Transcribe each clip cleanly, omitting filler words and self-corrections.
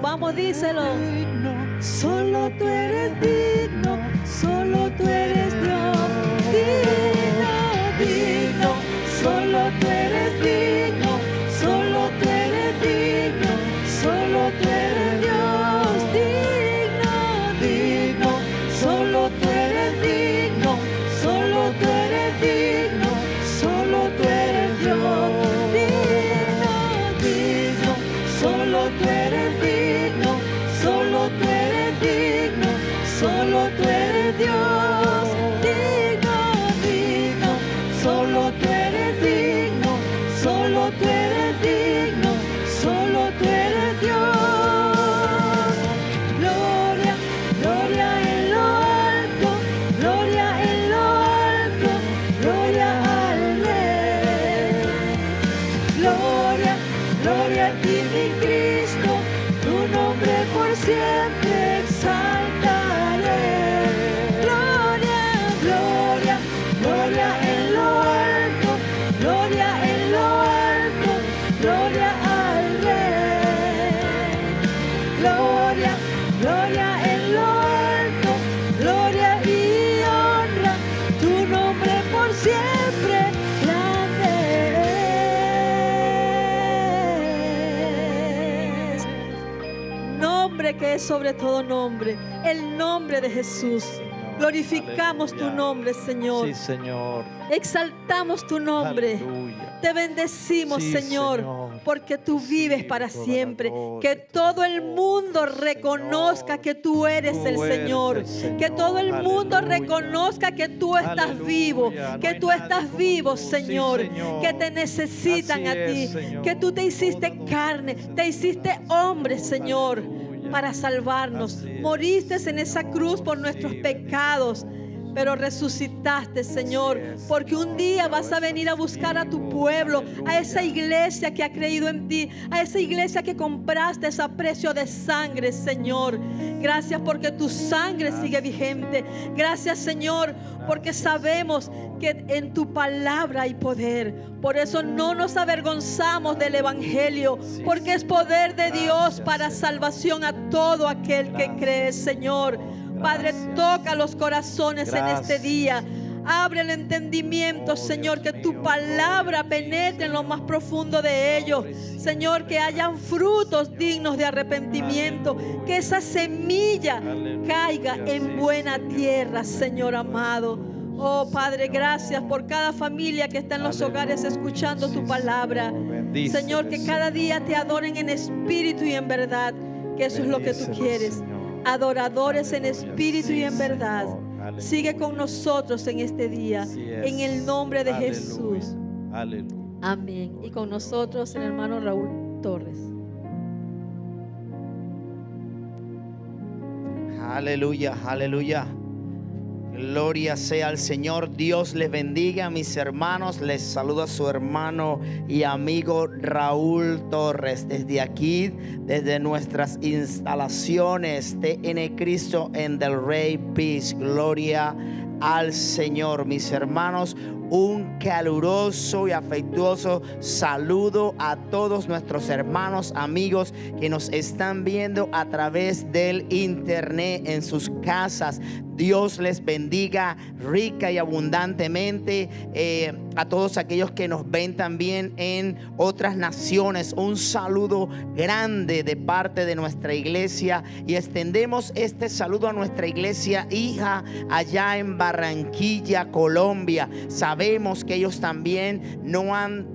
Vamos, díselo. Solo tú eres digno, solo tú eres Dios. Digno, digno, solo tú eres digno, solo tú eres digno, solo tú eres Dios. Digno, digno, solo tú eres digno, solo tú eres digno, solo tú eres Dios. Digno, digno, solo tú eres digno, solo tú eres digno, solo tú eres Dios. Digno, digno, solo tú eres digno, solo tú eres digno, solo tú eres Dios. Gloria, gloria en lo alto, gloria en lo alto, gloria al Rey. Gloria, gloria a ti mi Cristo, tu nombre por siempre exaltaré. Gloria, gloria, gloria en lo alto, gloria en lo alto, gloria al Rey. Gloria, gloria en lo alto, gloria y honra, tu nombre por siempre grande es. Nombre que es sobre todo nombre, el nombre de Jesús. Glorificamos tu nombre, Señor. Sí, Señor. Exaltamos tu nombre. Aleluya. Te bendecimos, Sí, Señor, Señor. porque tú vives para toda la siempre. gloria, Que toda todo el mundo honra, reconozca Señor. que tú eres Tú el eres Señor. el Señor. Que todo el mundo Aleluya. reconozca que tú estás Aleluya. vivo. No Que hay tú nadie estás como vivo, tú. Sí, Señor. Señor. Que te necesitan Así a ti. es, Señor. Que tú te hiciste Toda carne, honra te se hiciste te da, hombre, Señor, Aleluya. para salvarnos. Así es, Moriste en esa Señor. cruz por nuestros Sí, bendito pecados. Dios. Pero resucitaste, Señor, es, porque un Señor. día Ya vas a estás venir a buscar a tu vivo. pueblo, a esa Aleluya. iglesia que ha creído en ti, a esa iglesia que compraste a precio de sangre, Señor. Gracias porque tu sangre sigue vigente. Gracias, Señor, porque sabemos que en tu palabra hay poder. Por eso no nos avergonzamos del evangelio, porque es poder de Dios para salvación a todo aquel que cree, Señor. Padre, toca los corazones en este día. Abre el entendimiento, Señor, que tu palabra penetre en lo más profundo de ellos. Señor, que hayan frutos dignos de arrepentimiento. Que esa semilla caiga en buena tierra, Señor amado. Oh Padre, gracias por cada familia que está en los hogares escuchando tu palabra. Señor, que cada día te adoren en espíritu y en verdad, que eso es lo que tú quieres. Adoradores en espíritu y en verdad. Sigue con nosotros en este día, en el nombre de Jesús. Aleluya. Amén. Y con nosotros el hermano Raúl Torres. Aleluya, aleluya. Gloria sea al Señor. Dios les bendiga, mis hermanos. Les saluda su hermano y amigo Raúl Torres desde aquí, desde nuestras instalaciones TN Cristo en Del Rey Peace. Gloria al Señor, mis hermanos. Un caluroso y afectuoso saludo a todos nuestros hermanos, amigos que nos están viendo a través del internet en sus casas. Dios les bendiga rica y abundantemente. A todos aquellos que nos ven también en otras naciones, un saludo grande de parte de nuestra iglesia, y extendemos este saludo a nuestra iglesia hija allá en Barranquilla, Colombia. Sabemos que ellos también no han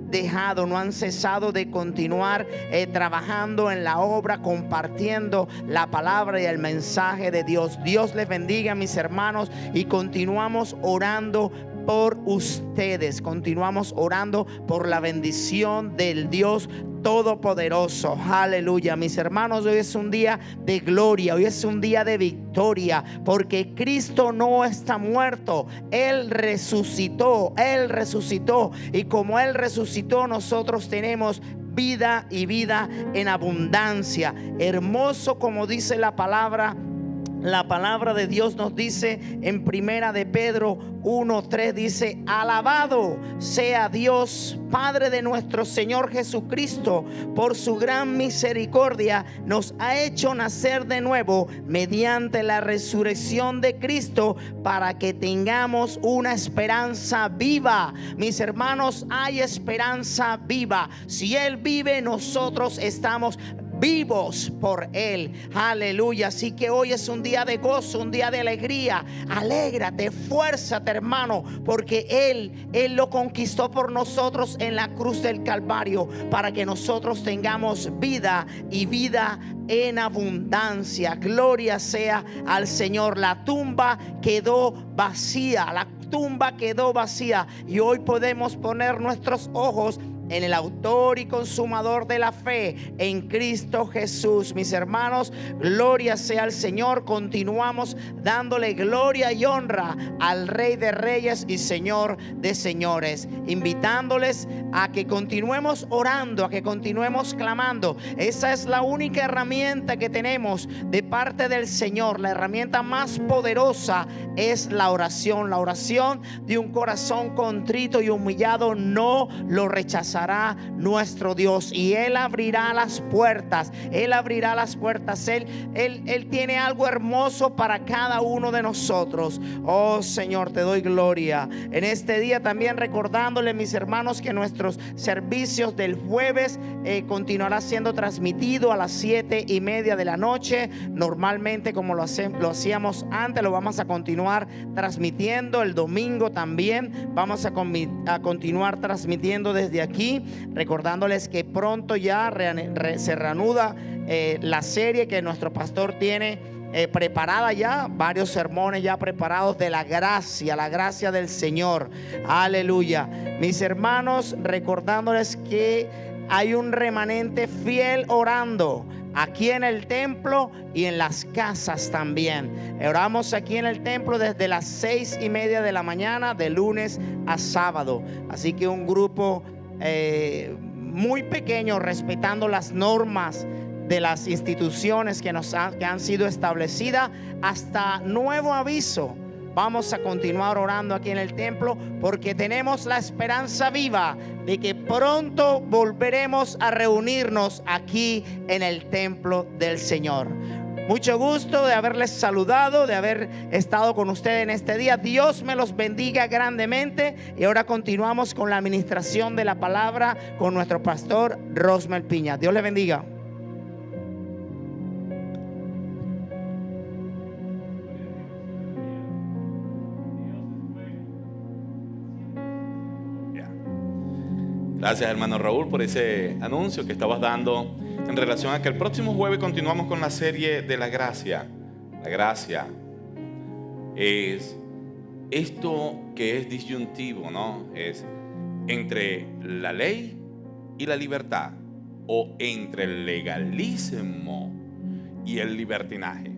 cesado de continuar trabajando en la obra, compartiendo la palabra y el mensaje de Dios. Dios les bendiga, mis hermanos, y continuamos orando por ustedes. Continuamos orando por la bendición del Dios Todopoderoso. Aleluya, mis hermanos. Hoy es un día de gloria, hoy es un día de victoria, porque Cristo no está muerto. Él resucitó, y como Él resucitó, nosotros tenemos vida y vida en abundancia. Hermoso, como dice la palabra, La palabra de Dios nos dice en Primera de Pedro 1:3, dice: alabado sea Dios, Padre de nuestro Señor Jesucristo, por su gran misericordia nos ha hecho nacer de nuevo mediante la resurrección de Cristo, para que tengamos una esperanza viva. Mis hermanos, hay esperanza viva. Si Él vive, nosotros estamos vivos por Él. Aleluya. Así que hoy es un día de gozo, un día de alegría. Alégrate, esfuérzate, hermano, porque Él lo conquistó por nosotros en la cruz del Calvario, para que nosotros tengamos vida y vida en abundancia. Gloria sea al Señor. La tumba quedó vacía. La tumba quedó vacía y hoy podemos poner nuestros ojos en el autor y consumador de la fe, en Cristo Jesús. Mis hermanos, gloria sea al Señor. Continuamos dándole gloria y honra al Rey de Reyes y Señor de Señores, invitándoles a que continuemos orando, a que continuemos clamando. Esa es la única herramienta que tenemos de parte del Señor. La herramienta más poderosa es la oración. La oración de un corazón contrito y humillado no lo rechazará nuestro Dios, y Él abrirá las puertas. Él abrirá las puertas. Él tiene algo hermoso para cada uno de nosotros. Oh Señor, te doy gloria en este día. También recordándole, mis hermanos, que nuestros servicios del jueves continuará siendo transmitido a las 7:30 de la noche. Normalmente, como lo hacíamos antes, lo vamos a continuar transmitiendo. El domingo también vamos a continuar transmitiendo desde aquí, recordándoles que pronto ya se reanuda la serie que nuestro pastor tiene preparada, ya varios sermones ya preparados de la gracia del Señor. Aleluya. Mis hermanos, recordándoles que hay un remanente fiel orando aquí en el templo y en las casas también. Oramos aquí en el templo desde las 6:30 de la mañana, de lunes a sábado. Así que un grupo muy pequeño, respetando las normas de las instituciones que han sido establecidas. Hasta nuevo aviso, vamos a continuar orando aquí en el templo, porque tenemos la esperanza viva de que pronto volveremos a reunirnos aquí en el templo del Señor. Mucho gusto de haberles saludado, de haber estado con ustedes en este día. Dios me los bendiga grandemente. Y ahora continuamos con la administración de la palabra con nuestro pastor Rosmel Piña. Dios les bendiga. Gracias, hermano Raúl, por ese anuncio que estabas dando en relación a que el próximo jueves continuamos con la serie de la gracia. La gracia es esto que es disyuntivo, ¿no? Es entre la ley y la libertad, o entre el legalismo y el libertinaje.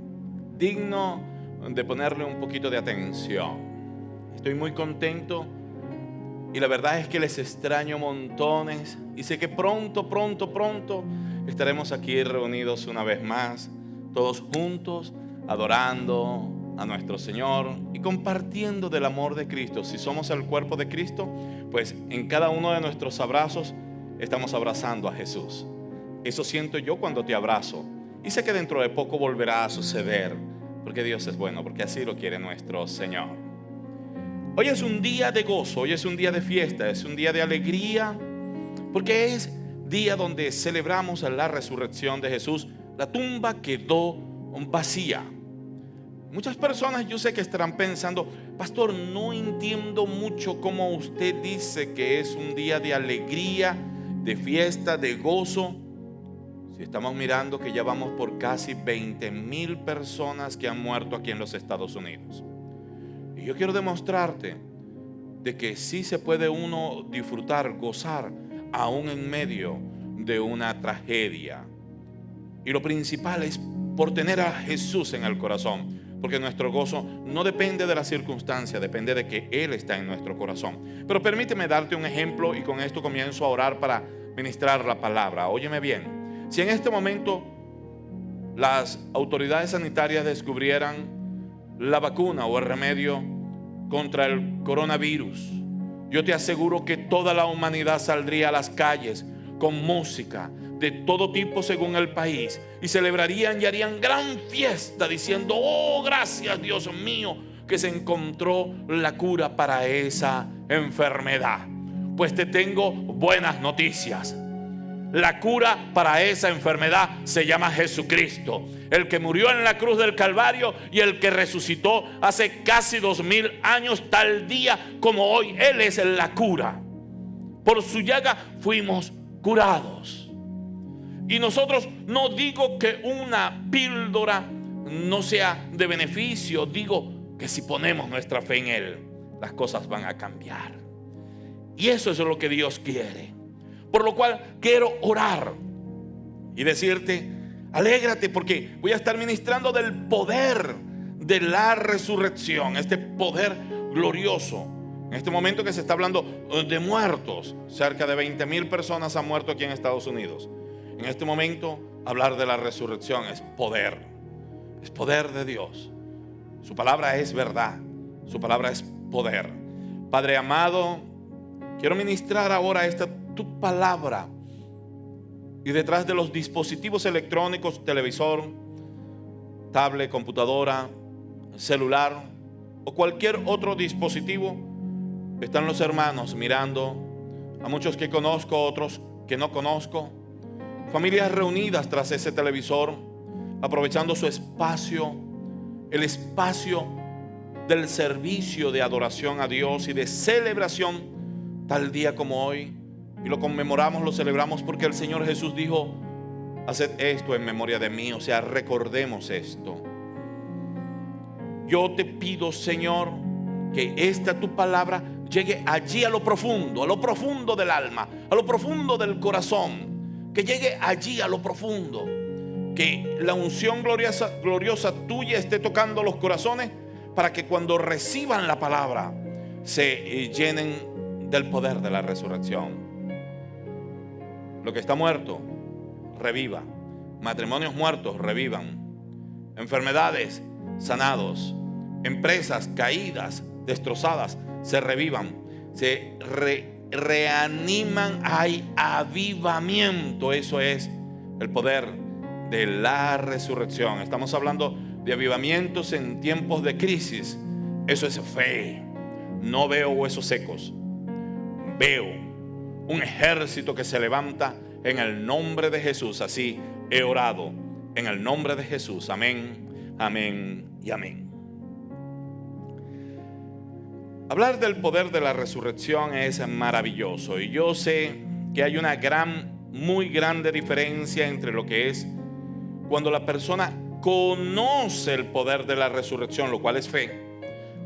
Digno de ponerle un poquito de atención. Estoy muy contento y la verdad es que les extraño montones, y sé que pronto estaremos aquí reunidos una vez más, todos juntos, adorando a nuestro Señor y compartiendo del amor de Cristo. Si somos el cuerpo de Cristo, pues en cada uno de nuestros abrazos estamos abrazando a Jesús. Eso siento yo cuando te abrazo, y sé que dentro de poco volverá a suceder, porque Dios es bueno, porque así lo quiere nuestro Señor. Hoy es un día de gozo, hoy es un día de fiesta, es un día de alegría, porque es día donde celebramos la resurrección de Jesús. La tumba quedó vacía. Muchas personas yo sé que estarán pensando: pastor, no entiendo mucho cómo usted dice que es un día de alegría, de fiesta, de gozo, si estamos mirando que ya vamos por casi 20,000 personas que han muerto aquí en los Estados Unidos. Y yo quiero demostrarte de que sí se puede uno disfrutar, gozar, aún en medio de una tragedia. Y lo principal es por tener a Jesús en el corazón, porque nuestro gozo no depende de la circunstancia, depende de que Él está en nuestro corazón. Pero permíteme darte un ejemplo, y con esto comienzo a orar para ministrar la palabra. Óyeme bien, si en este momento las autoridades sanitarias descubrieran la vacuna o el remedio contra el coronavirus, yo te aseguro que toda la humanidad saldría a las calles con música de todo tipo según el país y celebrarían y harían gran fiesta diciendo: oh, gracias Dios mío que se encontró la cura para esa enfermedad. Pues te tengo buenas noticias. La cura para esa enfermedad se llama Jesucristo, el que murió en la cruz del Calvario y el que resucitó hace casi 2000 años, tal día como hoy. Él es la cura. Por su llaga fuimos curados. Y nosotros, no digo que una píldora no sea de beneficio, digo que si ponemos nuestra fe en Él, las cosas van a cambiar. Y eso es lo que Dios quiere. Por lo cual quiero orar y decirte: alégrate, porque voy a estar ministrando del poder de la resurrección, este poder glorioso. En este momento que se está hablando de muertos, cerca de 20,000 personas han muerto aquí en Estados Unidos. En este momento hablar de la resurrección es poder de Dios. Su palabra es verdad, su palabra es poder. Padre amado, quiero ministrar ahora tu palabra, y detrás de los dispositivos electrónicos, televisor, tablet, computadora, celular o cualquier otro dispositivo, están los hermanos mirando, a muchos que conozco, otros que no conozco, familias reunidas tras ese televisor, aprovechando su espacio, el espacio del servicio de adoración a Dios y de celebración, tal día como hoy. Y lo conmemoramos, lo celebramos porque el Señor Jesús dijo: haced esto en memoria de mí. O sea, recordemos esto. Yo te pido, Señor, que esta tu palabra llegue allí a lo profundo del alma, a lo profundo del corazón, que llegue allí a lo profundo, que la unción gloriosa tuya esté tocando los corazones, para que cuando reciban la palabra se llenen del poder de la resurrección. Lo que está muerto, reviva. Matrimonios muertos, revivan. Enfermedades, sanados. Empresas caídas, destrozadas, se revivan. Se reaniman. Hay avivamiento. Eso es el poder de la resurrección. Estamos hablando de avivamientos en tiempos de crisis. Eso es fe. No veo huesos secos. Veo un ejército que se levanta en el nombre de Jesús. Así he orado en el nombre de Jesús. Amén, amén y amén. Hablar del poder de la resurrección es maravilloso, y yo sé que hay una muy grande diferencia entre lo que es cuando la persona conoce el poder de la resurrección, lo cual es fe,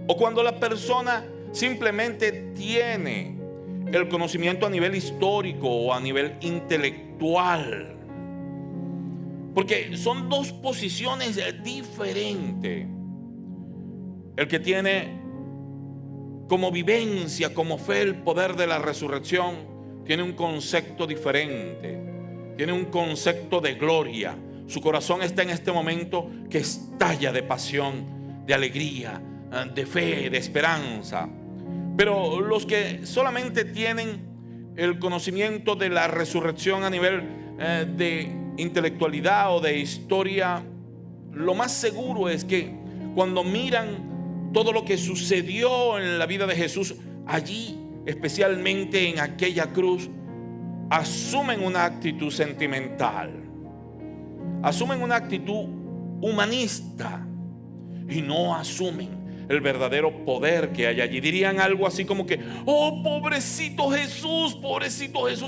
o cuando la persona simplemente tiene el conocimiento a nivel histórico o a nivel intelectual, porque son dos posiciones diferentes. El que tiene como vivencia, como fe, el poder de la resurrección, tiene un concepto diferente, tiene un concepto de gloria. Su corazón está en este momento que estalla de pasión, de alegría, de fe, de esperanza. Pero los que solamente tienen el conocimiento de la resurrección a nivel de intelectualidad o de historia, lo más seguro es que cuando miran todo lo que sucedió en la vida de Jesús allí, especialmente en aquella cruz, asumen una actitud sentimental, asumen una actitud humanista y no asumen el verdadero poder que hay allí. Dirían algo así como que: oh, pobrecito Jesús,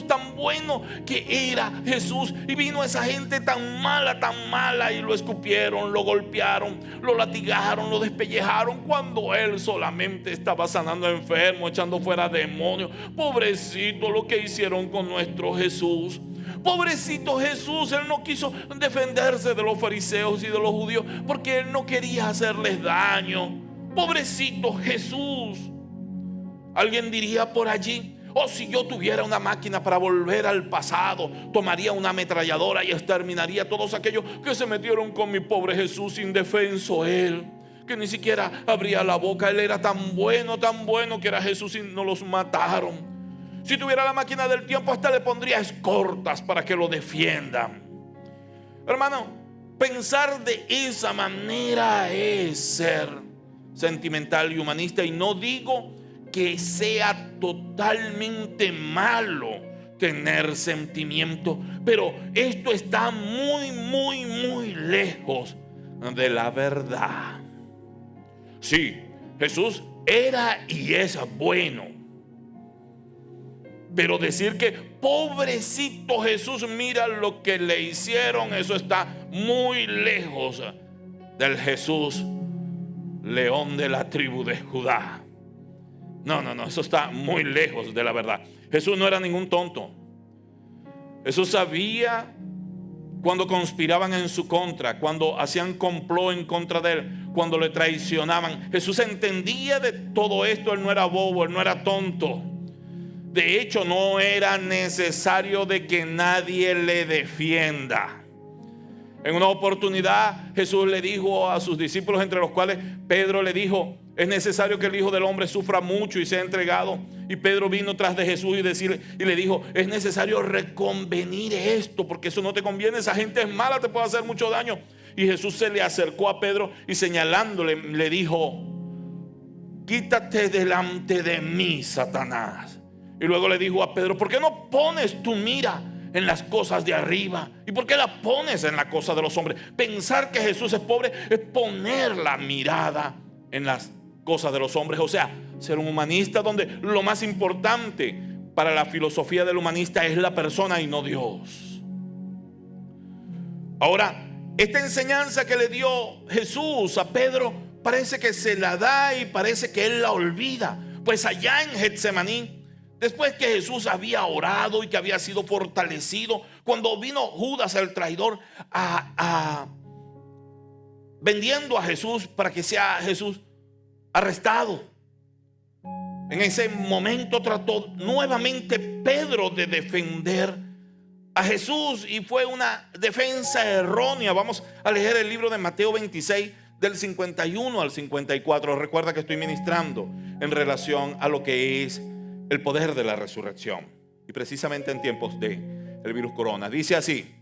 tan bueno que era Jesús, y vino esa gente tan mala, y lo escupieron, lo golpearon, lo latigaron, lo despellejaron, cuando él solamente estaba sanando enfermos, echando fuera demonios. Pobrecito lo que hicieron con nuestro Jesús. Pobrecito Jesús, él no quiso defenderse de los fariseos y de los judíos porque él no quería hacerles daño. Pobrecito Jesús. Alguien diría por allí: Oh, si yo tuviera una máquina para volver al pasado, tomaría una ametralladora y exterminaría a todos aquellos que se metieron con mi pobre Jesús, indefenso él, que ni siquiera abría la boca. Él era tan bueno que era Jesús y no los mataron. Si tuviera la máquina del tiempo, hasta le pondría escoltas para que lo defiendan. Hermano, pensar de esa manera es ser sentimental y humanista. Y no digo que sea totalmente malo tener sentimiento, pero esto está muy lejos de la verdad. Sí, Jesús era y es bueno, pero decir que pobrecito Jesús, mira lo que le hicieron, eso está muy lejos del Jesús león de la tribu de Judá. No, eso está muy lejos de la verdad. Jesús no era ningún tonto. Jesús sabía cuando conspiraban en su contra, cuando hacían complot en contra de él, cuando le traicionaban. Jesús entendía de todo esto. Él no era bobo, él no era tonto. De hecho, no era necesario de que nadie le defienda. En una oportunidad Jesús le dijo a sus discípulos, entre los cuales Pedro, le dijo: es necesario que el Hijo del Hombre sufra mucho y sea entregado. Y Pedro vino tras de Jesús y le dijo: es necesario reconvenir esto, porque eso no te conviene, esa gente es mala, te puede hacer mucho daño. Y Jesús se le acercó a Pedro y señalándole le dijo: quítate delante de mí, Satanás. Y luego le dijo a Pedro: ¿por qué no pones tu mira en las cosas de arriba? ¿Y por qué la pones en la cosa de los hombres? Pensar que Jesús es pobre es poner la mirada en las cosas de los hombres. O sea, ser un humanista donde lo más importante para la filosofía del humanista es la persona y no Dios. Ahora, esta enseñanza que le dio Jesús a Pedro parece que se la da y parece que él la olvida. Pues allá en Getsemaní, después que Jesús había orado y que había sido fortalecido, cuando vino Judas el traidor vendiendo a Jesús para que sea Jesús arrestado, en ese momento trató nuevamente Pedro de defender a Jesús y fue una defensa errónea. Vamos a leer el libro de Mateo 26 del 51 al 54. Recuerda que estoy ministrando en relación a lo que es el poder de la resurrección, y precisamente en tiempos de el virus corona. Dice así,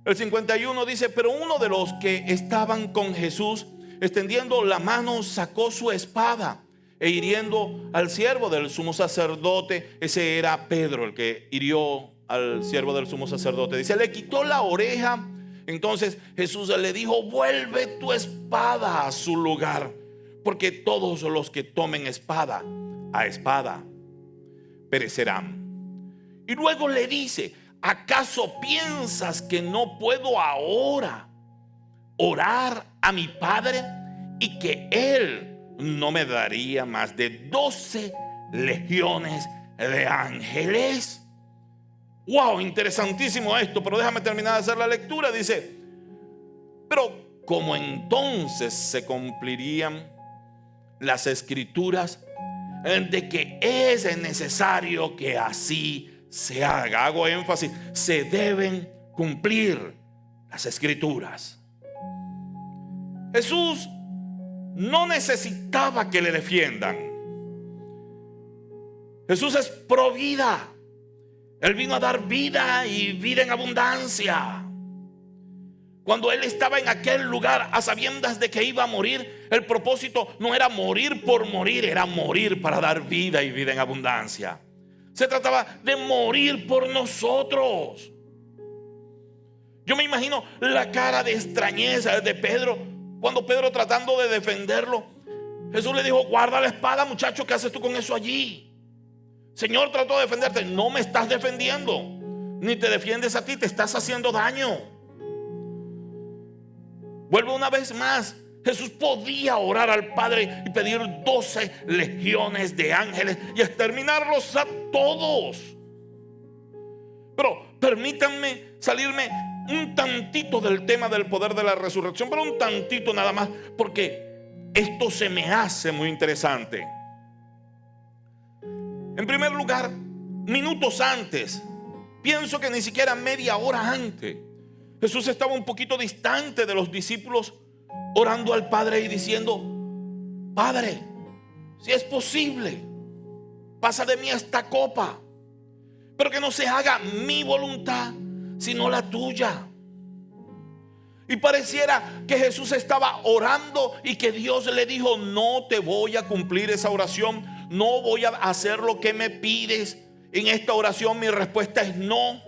el 51 dice: pero uno de los que estaban con Jesús, extendiendo la mano, sacó su espada e hiriendo al siervo del sumo sacerdote, ese era Pedro el que hirió al siervo del sumo sacerdote, dice, le quitó la oreja. Entonces Jesús le dijo: vuelve tu espada a su lugar, porque todos los que tomen espada a espada perecerán. Y luego le dice: ¿acaso piensas que no puedo ahora orar a mi Padre y que Él no me daría más de 12 legiones de ángeles? Wow, interesantísimo esto, pero déjame terminar de hacer la lectura. Dice: pero como entonces se cumplirían las escrituras de que es necesario que así se haga. Hago énfasis, se deben cumplir las escrituras. Jesús no necesitaba que le defiendan. Jesús es pro vida. Él vino a dar vida y vida en abundancia. Cuando Él estaba en aquel lugar a sabiendas de que iba a morir, el propósito no era morir por morir, era morir para dar vida y vida en abundancia. Se trataba de morir por nosotros. Yo me imagino la cara de extrañeza de Pedro cuando Pedro, tratando de defenderlo, Jesús le dijo: guarda la espada, muchacho, ¿qué haces tú con eso allí? Señor, trató de defenderte. No me estás defendiendo, ni te defiendes a ti, te estás haciendo daño. Vuelvo una vez más, Jesús podía orar al Padre y pedir 12 legiones de ángeles y exterminarlos a todos. Pero permítanme salirme un tantito del tema del poder de la resurrección, pero un tantito nada más, porque esto se me hace muy interesante. En primer lugar, minutos antes, pienso que ni siquiera media hora antes, Jesús estaba un poquito distante de los discípulos, orando al Padre y diciendo: Padre, si es posible, pasa de mí esta copa, pero que no se haga mi voluntad, sino la tuya. Y pareciera que Jesús estaba orando y que Dios le dijo: no te voy a cumplir esa oración, no voy a hacer lo que me pides. En esta oración mi respuesta es no.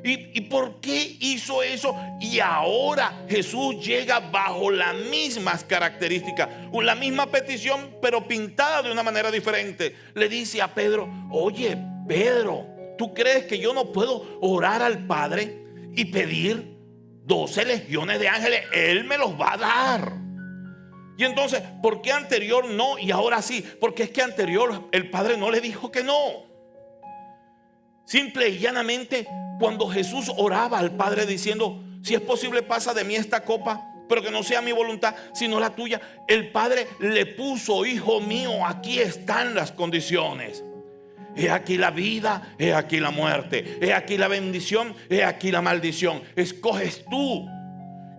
¿Y por qué hizo eso? Y ahora Jesús llega bajo las mismas características, la misma petición, pero pintada de una manera diferente. Le dice a Pedro: oye, Pedro, ¿tú crees que yo no puedo orar al Padre y pedir 12 legiones de ángeles? Él me los va a dar. Y entonces, ¿por qué anterior no y ahora sí? Porque es que anterior el Padre no le dijo que no. Simple y llanamente, cuando Jesús oraba al Padre diciendo: si es posible, pasa de mí esta copa, pero que no sea mi voluntad sino la tuya, el Padre le puso: hijo mío, aquí están las condiciones. He aquí la vida, he aquí la muerte, he aquí la bendición, he aquí la maldición. Escoges tú.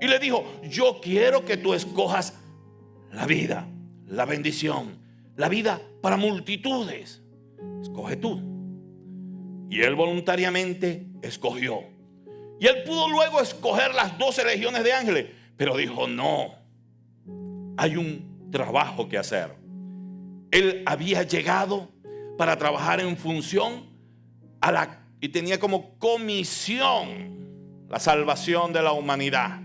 Y le dijo: yo quiero que tú escojas la vida, la bendición, la vida para multitudes. Escoge tú. Y él voluntariamente escogió. Y él pudo luego escoger las 12 legiones de ángeles, pero dijo: no, hay un trabajo que hacer. Él había llegado para trabajar en función y tenía como comisión la salvación de la humanidad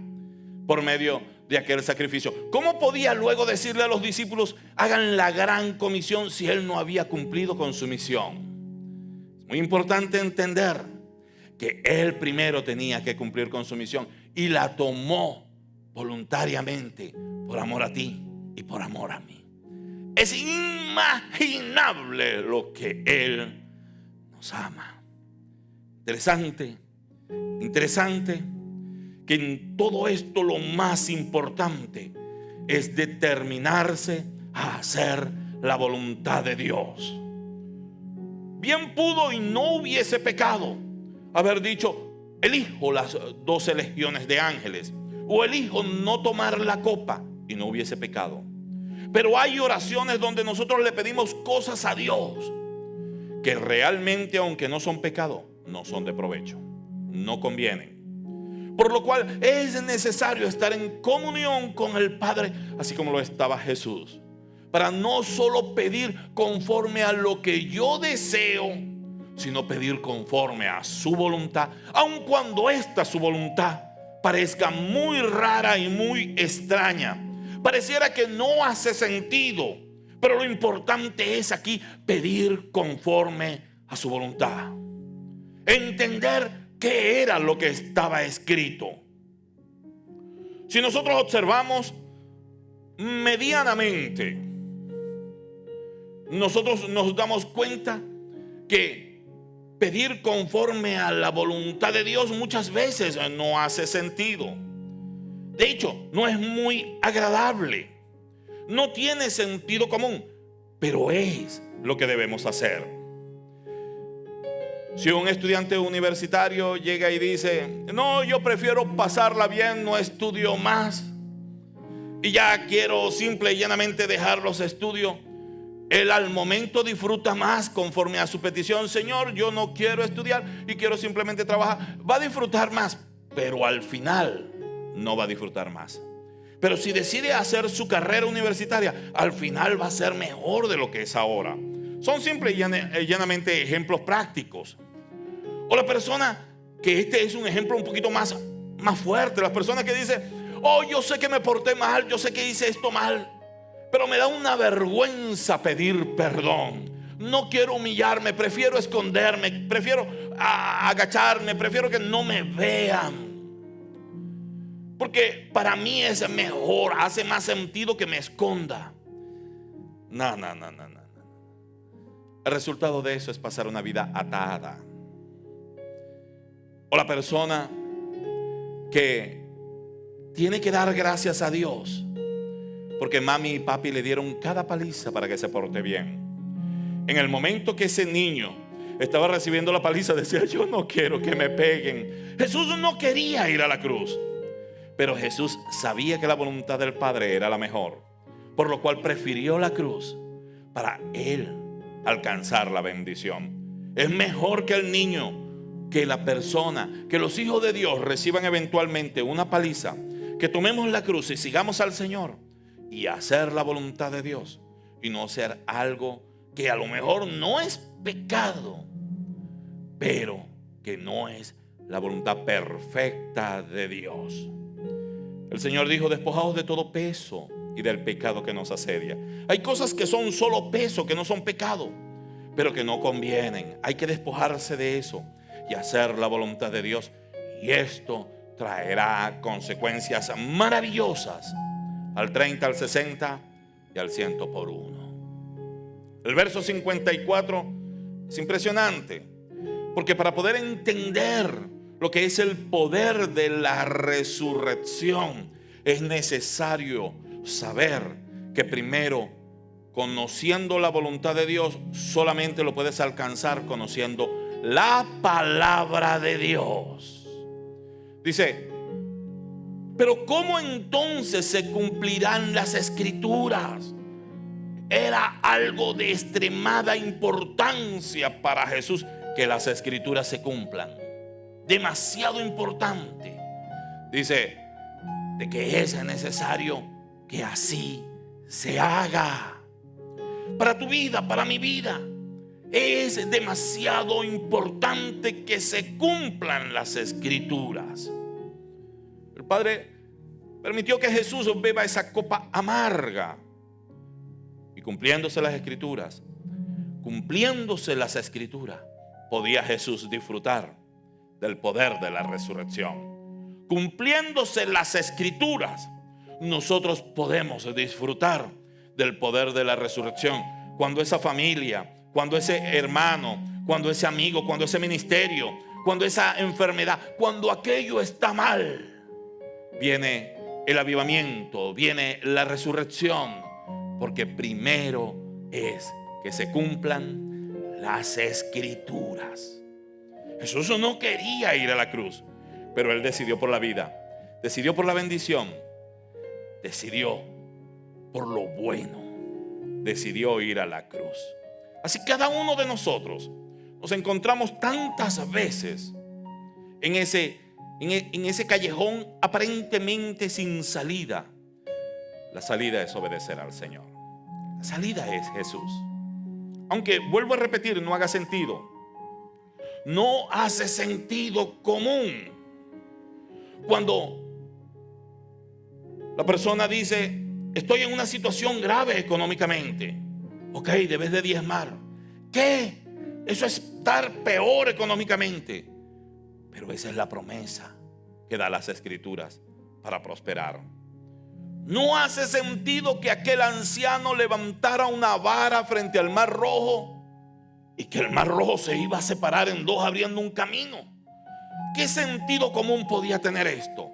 por medio de aquel sacrificio. ¿Cómo podía luego decirle a los discípulos: hagan la gran comisión, si él no había cumplido con su misión? Es muy importante entender que él primero tenía que cumplir con su misión y la tomó voluntariamente por amor a ti y por amor a mí. Es inimaginable lo que él nos ama. Interesante que en todo esto lo más importante es determinarse a hacer la voluntad de Dios. Bien pudo y no hubiese pecado haber dicho: elijo las 12 legiones de ángeles, o elijo no tomar la copa, y no hubiese pecado. Pero hay oraciones donde nosotros le pedimos cosas a Dios que realmente, aunque no son pecado, no son de provecho, no convienen. Por lo cual es necesario estar en comunión con el Padre, así como lo estaba Jesús, para no solo pedir conforme a lo que yo deseo, sino pedir conforme a su voluntad, aun cuando esta su voluntad parezca muy rara y muy extraña. Pareciera que no hace sentido, pero lo importante es aquí pedir conforme a su voluntad. Entender qué era lo que estaba escrito. Si nosotros observamos medianamente, nosotros nos damos cuenta que pedir conforme a la voluntad de Dios muchas veces no hace sentido. De hecho, no es muy agradable, no tiene sentido común, pero es lo que debemos hacer. Si un estudiante universitario llega y dice: no, yo prefiero pasarla bien, no estudio más y ya quiero simple y llanamente dejar los estudios, él al momento disfruta más conforme a su petición: Señor, yo no quiero estudiar y quiero simplemente trabajar. Va a disfrutar más, pero al final no va a disfrutar más. Pero si decide hacer su carrera universitaria, al final va a ser mejor de lo que es ahora. Son simple y llanamente ejemplos prácticos. O la persona, que este es un ejemplo un poquito más fuerte, las personas que dicen: oh, yo sé que me porté mal, yo sé que hice esto mal, pero me da una vergüenza pedir perdón. No quiero humillarme, prefiero esconderme, prefiero agacharme, prefiero que no me vean, porque para mí es mejor, hace más sentido que me esconda. No. El resultado de eso es pasar una vida atada. O la persona que tiene que dar gracias a Dios porque mami y papi le dieron cada paliza para que se porte bien. En el momento que ese niño estaba recibiendo la paliza, decía: yo no quiero que me peguen. Jesús no quería ir a la cruz, pero Jesús sabía que la voluntad del Padre era la mejor, por lo cual prefirió la cruz para él alcanzar la bendición. Es mejor que el niño, que la persona, que los hijos de Dios reciban eventualmente una paliza, que tomemos la cruz y sigamos al Señor y hacer la voluntad de Dios, y no hacer algo que a lo mejor no es pecado, pero que no es la voluntad perfecta de Dios. El Señor dijo: despojaos de todo peso y del pecado que nos asedia. Hay cosas que son solo peso, que no son pecado, pero que no convienen. Hay que despojarse de eso y hacer la voluntad de Dios, y esto traerá consecuencias maravillosas al 30, al 60 y al 100 por uno. El verso 54 es impresionante, porque para poder entender lo que es el poder de la resurrección, es necesario saber que primero, conociendo la voluntad de Dios, solamente lo puedes alcanzar conociendo la palabra de Dios. Dice: pero ¿cómo entonces se cumplirán las escrituras? Era algo de extremada importancia para Jesús que las escrituras se cumplan. Demasiado importante. Dice de que es necesario que así se haga. Para tu vida, para mi vida, es demasiado importante que se cumplan las escrituras. El Padre permitió que Jesús beba esa copa amarga, y cumpliéndose las escrituras, podía Jesús disfrutar del poder de la resurrección. Cumpliéndose las escrituras, nosotros podemos disfrutar del poder de la resurrección. Cuando esa familia, cuando ese hermano, cuando ese amigo, cuando ese ministerio, cuando esa enfermedad, cuando aquello está mal, viene el avivamiento, viene la resurrección, porque primero es que se cumplan las escrituras. Jesús no quería ir a la cruz, pero él decidió por la vida, decidió por la bendición, decidió por lo bueno, decidió ir a la cruz. Así cada uno de nosotros nos encontramos tantas veces en ese callejón aparentemente sin salida. La salida es obedecer al Señor. La salida es Jesús. Aunque vuelvo a repetir, no haga sentido. No hace sentido común cuando la persona dice: estoy en una situación grave económicamente. Ok, debes de diezmar. ¿Qué? Eso es estar peor económicamente. Pero esa es la promesa que da las escrituras para prosperar. No hace sentido que aquel anciano levantara una vara frente al mar rojo y que el mar rojo se iba a separar en dos, abriendo un camino. ¿Qué sentido común podía tener esto?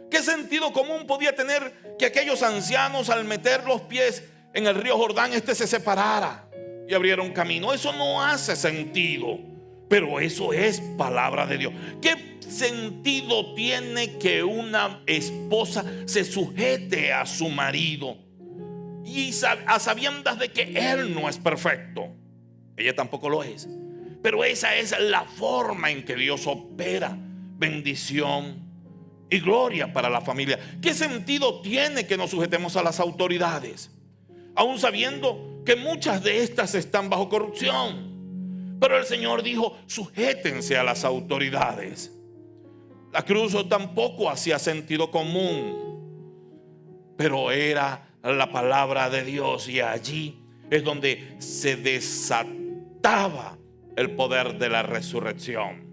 ¿Qué sentido común podía tener que aquellos ancianos, al meter los pies en el río Jordán, se separara y abriera un camino? Eso no hace sentido, pero eso es palabra de Dios. ¿Qué sentido tiene que una esposa se sujete a su marido y a sabiendas de que él no es perfecto? Ella tampoco lo es, pero esa es la forma en que Dios opera bendición y gloria para la familia. ¿Qué sentido tiene que nos sujetemos a las autoridades, aún sabiendo que muchas de estas están bajo corrupción? Pero el Señor dijo: sujétense a las autoridades. La cruz tampoco hacía sentido común, pero era la palabra de Dios, y allí es donde se desataba el poder de la resurrección.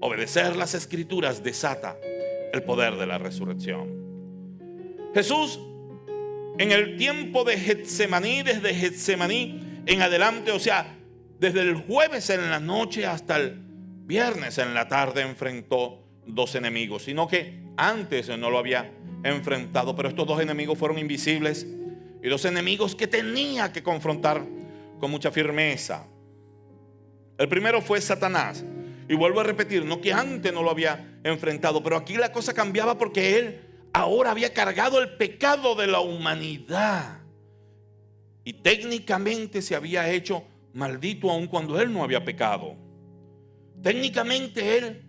Obedecer las escrituras desata el poder de la resurrección. Jesús, en el tiempo de Getsemaní, desde Getsemaní en adelante, o sea, desde el jueves en la noche hasta el viernes en la tarde, enfrentó dos enemigos, sino que antes no lo había enfrentado, pero estos dos enemigos fueron invisibles y dos enemigos que tenía que confrontar con mucha firmeza. El primero fue Satanás. Y vuelvo a repetir, no que antes no lo había enfrentado, pero aquí la cosa cambiaba porque él ahora había cargado el pecado de la humanidad. Y técnicamente se había hecho maldito aun cuando él no había pecado. Técnicamente él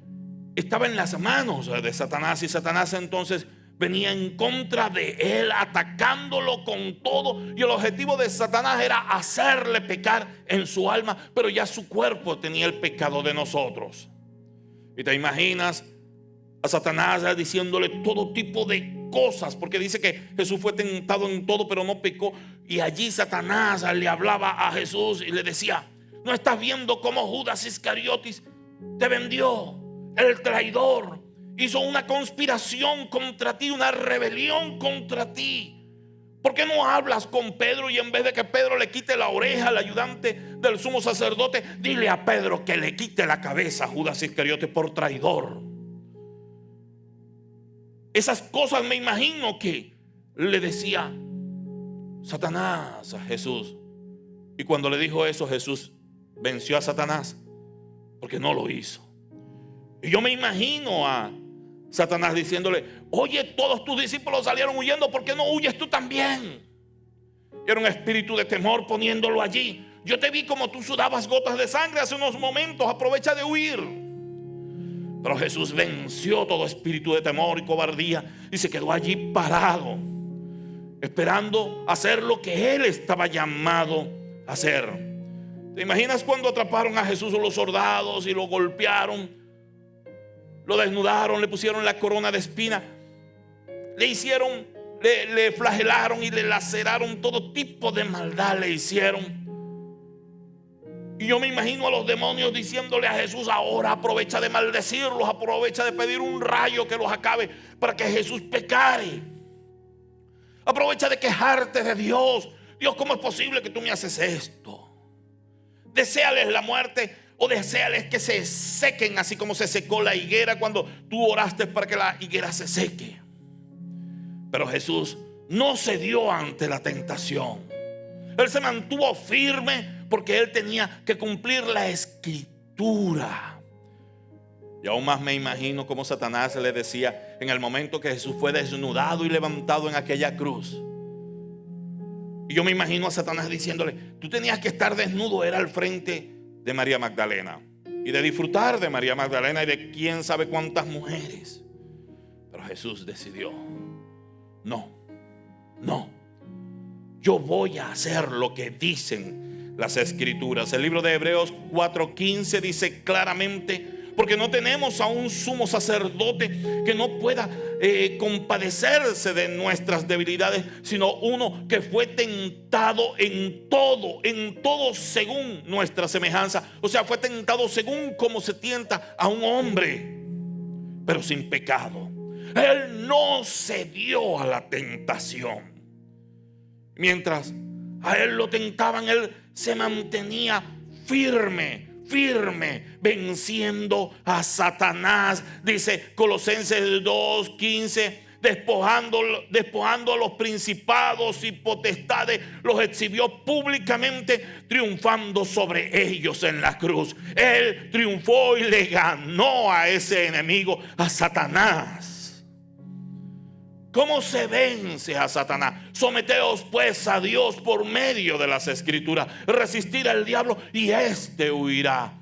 estaba en las manos de Satanás, y Satanás entonces venía en contra de él, atacándolo con todo. Y el objetivo de Satanás era hacerle pecar en su alma, pero ya su cuerpo tenía el pecado de nosotros. Y te imaginas a Satanás diciéndole todo tipo de cosas, porque dice que Jesús fue tentado en todo pero no pecó. Y allí Satanás le hablaba a Jesús y le decía: ¿no estás viendo cómo Judas Iscariotis te vendió? El traidor hizo una conspiración contra ti, una rebelión contra ti. ¿Por qué no hablas con Pedro y en vez de que Pedro le quite la oreja al ayudante del sumo sacerdote, dile a Pedro que le quite la cabeza a Judas Iscariote por traidor? Esas cosas me imagino que le decía Satanás a Jesús. Y cuando le dijo eso, Jesús venció a Satanás porque no lo hizo. Y yo me imagino a Satanás diciéndole: oye, todos tus discípulos salieron huyendo, ¿por qué no huyes tú también? Y era un espíritu de temor poniéndolo allí. Yo te vi como tú sudabas gotas de sangre hace unos momentos, aprovecha de huir. Pero Jesús venció todo espíritu de temor y cobardía y se quedó allí parado, esperando hacer lo que él estaba llamado a hacer. ¿Te imaginas cuando atraparon a Jesús los soldados y lo golpearon, lo desnudaron, le pusieron la corona de espina, le flagelaron y le laceraron, todo tipo de maldad le hicieron? Y yo me imagino a los demonios diciéndole a Jesús: ahora aprovecha de maldecirlos, aprovecha de pedir un rayo que los acabe para que Jesús pecare. Aprovecha de quejarte de Dios. Dios, ¿cómo es posible que tú me haces esto? Deséales la muerte o deséales que se sequen, así como se secó la higuera cuando tú oraste para que la higuera se seque. Pero Jesús no cedió ante la tentación. Él se mantuvo firme porque él tenía que cumplir la escritura. Y aún más me imagino cómo Satanás le decía en el momento que Jesús fue desnudado y levantado en aquella cruz. Y yo me imagino a Satanás diciéndole: tú tenías que estar desnudo, era al frente de María Magdalena y de disfrutar de María Magdalena y de quién sabe cuántas mujeres. Pero Jesús decidió: no, yo voy a hacer lo que dicen las escrituras. El libro de Hebreos 4:15 dice claramente: porque no tenemos a un sumo sacerdote que no pueda compadecerse de nuestras debilidades, sino uno que fue tentado en todo según nuestra semejanza. O sea, fue tentado según como se tienta a un hombre, pero sin pecado. Él no cedió a la tentación. Mientras a él lo tentaban, él se mantenía firme, venciendo a Satanás. Dice Colosenses 2:15: despojando a los principados y potestades, los exhibió públicamente, triunfando sobre ellos en la cruz. Él triunfó y le ganó a ese enemigo, a Satanás. ¿Cómo se vence a Satanás? Someteos pues a Dios por medio de las escrituras. Resistir al diablo y éste huirá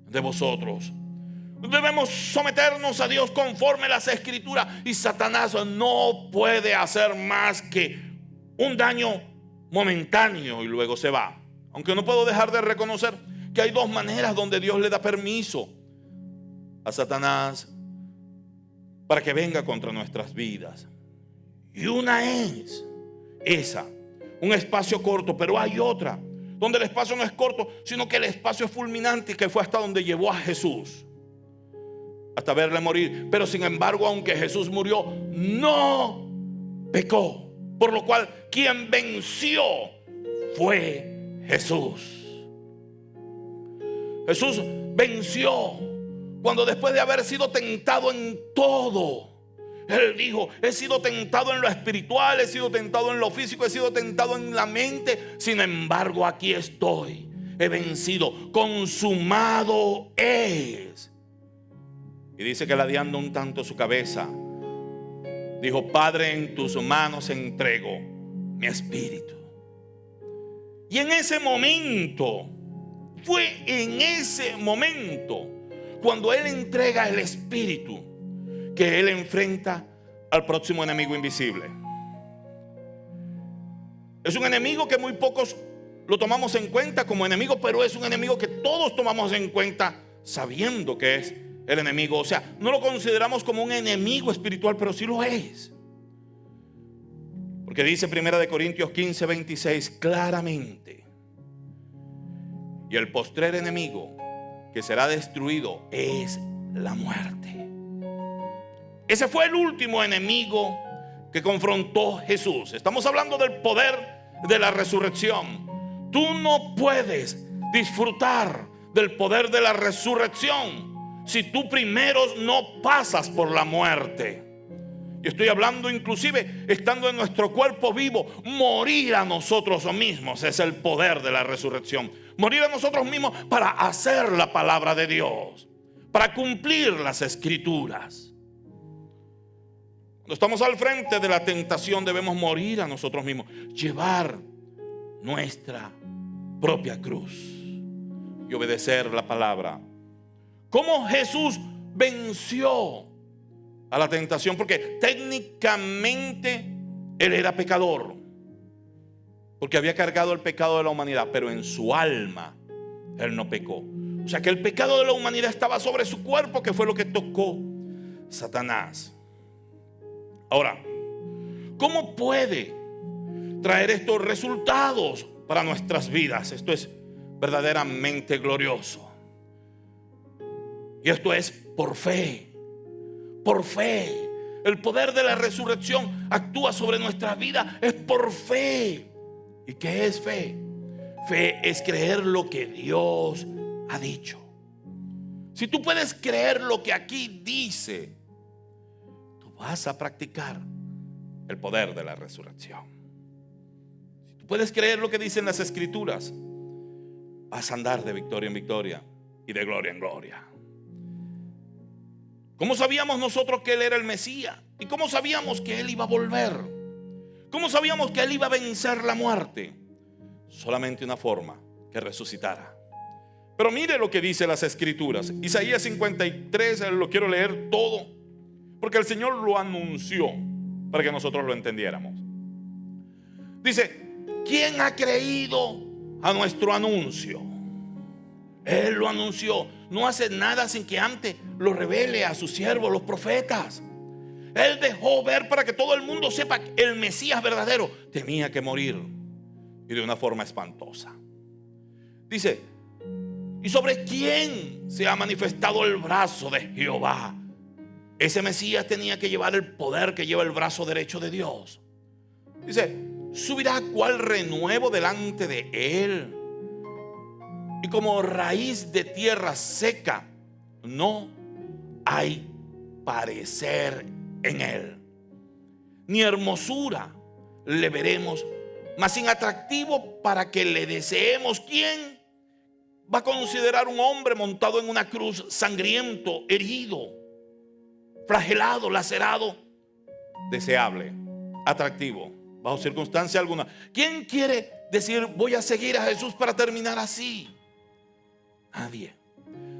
de vosotros. Debemos someternos a Dios conforme a las escrituras. Y Satanás no puede hacer más que un daño momentáneo y luego se va. Aunque no puedo dejar de reconocer que hay dos maneras donde Dios le da permiso a Satanás para que venga contra nuestras vidas. Y una es esa, un espacio corto, pero hay otra donde el espacio no es corto, sino que el espacio es fulminante, que fue hasta donde llevó a Jesús, hasta verle morir. Pero sin embargo, aunque Jesús murió, no pecó, por lo cual quien venció fue Jesús. Jesús venció cuando, después de haber sido tentado en todo, Él dijo: he sido tentado en lo espiritual, he sido tentado en lo físico, he sido tentado en la mente. Sin embargo, aquí estoy. he vencido, consumado es. Y dice que ladeando un tanto su cabeza, dijo: Padre, en tus manos entrego mi espíritu. Y en ese momento, fue en ese momento, cuando Él entrega el espíritu, que Él enfrenta al próximo enemigo invisible. Es un enemigo que muy pocos lo tomamos en cuenta como enemigo, pero es un enemigo que todos tomamos en cuenta sabiendo que es el enemigo. O sea, no lo consideramos como un enemigo espiritual, pero sí lo es. Porque dice 1 Corintios 15:26 claramente: y el postrer enemigo que será destruido es la muerte. Ese fue el último enemigo que confrontó Jesús. Estamos hablando del poder de la resurrección. Tú no puedes disfrutar del poder de la resurrección si tú primero no pasas por la muerte. Yo estoy hablando inclusive estando en nuestro cuerpo vivo. Morir a nosotros mismos es el poder de la resurrección. Morir a nosotros mismos para hacer la palabra de Dios, para cumplir las escrituras. Cuando estamos al frente de la tentación, debemos morir a nosotros mismos, llevar nuestra propia cruz y obedecer la palabra. ¿Cómo Jesús venció a la tentación? Porque técnicamente Él era pecador, porque había cargado el pecado de la humanidad, pero en su alma Él no pecó. O sea que el pecado de la humanidad estaba sobre su cuerpo, que fue lo que tocó Satanás. Ahora, ¿cómo puede traer estos resultados para nuestras vidas? Esto es verdaderamente glorioso. Y esto es por fe. Por fe. El poder de la resurrección actúa sobre nuestra vida. Es por fe. ¿Y qué es fe? Fe es creer lo que Dios ha dicho. Si tú puedes creer lo que aquí dice, tú vas a practicar el poder de la resurrección. Si tú puedes creer lo que dicen las escrituras, vas a andar de victoria en victoria y de gloria en gloria. ¿Cómo sabíamos nosotros que Él era el Mesías? ¿Y cómo sabíamos que Él iba a volver? ¿Cómo sabíamos que Él iba a vencer la muerte? Solamente una forma: que resucitara. Pero mire lo que dice las escrituras. Isaías 53, lo quiero leer todo, porque el Señor lo anunció para que nosotros lo entendiéramos. Dice: ¿quién ha creído a nuestro anuncio? Él lo anunció. No hace nada sin que antes lo revele a sus siervos, los profetas. Él dejó ver para que todo el mundo sepa que el Mesías verdadero tenía que morir, y de una forma espantosa. Dice: ¿y sobre quién se ha manifestado el brazo de Jehová? Ese Mesías tenía que llevar el poder que lleva el brazo derecho de Dios. Dice: subirá cual renuevo delante de Él, y como raíz de tierra seca no hay parecer en Él, ni hermosura le veremos, mas sin atractivo para que le deseemos. ¿Quién va a considerar un hombre montado en una cruz, sangriento, herido, flagelado, lacerado, deseable, atractivo, bajo circunstancia alguna? ¿Quién quiere decir: voy a seguir a Jesús para terminar así? Nadie.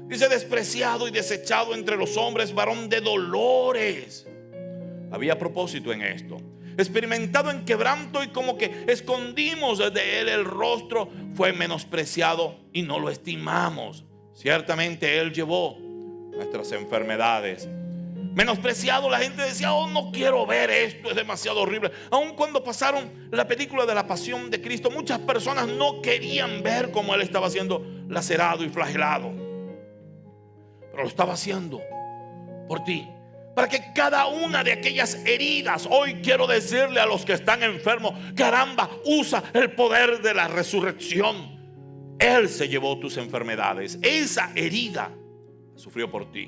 Dice: despreciado y desechado entre los hombres, varón de dolores. Había propósito en esto. Experimentado en quebranto, y como que escondimos de Él el rostro. Fue menospreciado y no lo estimamos. Ciertamente Él llevó nuestras enfermedades. Menospreciado, la gente decía: oh, no quiero ver esto, es demasiado horrible. Aun cuando pasaron la película de la pasión de Cristo, muchas personas no querían ver cómo Él estaba siendo lacerado y flagelado, pero lo estaba haciendo por ti, para que cada una de aquellas heridas, hoy quiero decirle a los que están enfermos: caramba, usa el poder de la resurrección. Él se llevó tus enfermedades. Esa herida sufrió por ti.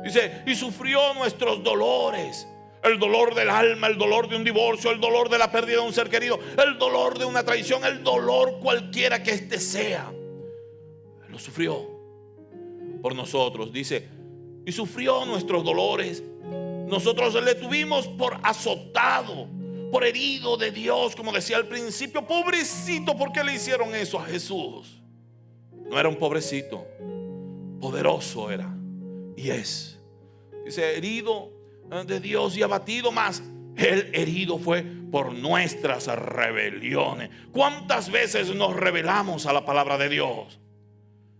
Dice: y sufrió nuestros dolores. El dolor del alma, el dolor de un divorcio, el dolor de la pérdida de un ser querido, el dolor de una traición, el dolor cualquiera que este sea. lo sufrió por nosotros. Dice, y sufrió nuestros dolores. Nosotros le tuvimos por azotado, por herido de Dios, como decía al principio. Pobrecito, ¿por qué le hicieron eso a Jesús? No era un pobrecito, poderoso era y es. Dice, herido de Dios y abatido, más el herido fue por nuestras rebeliones. ¿Cuántas veces nos rebelamos a la palabra de Dios?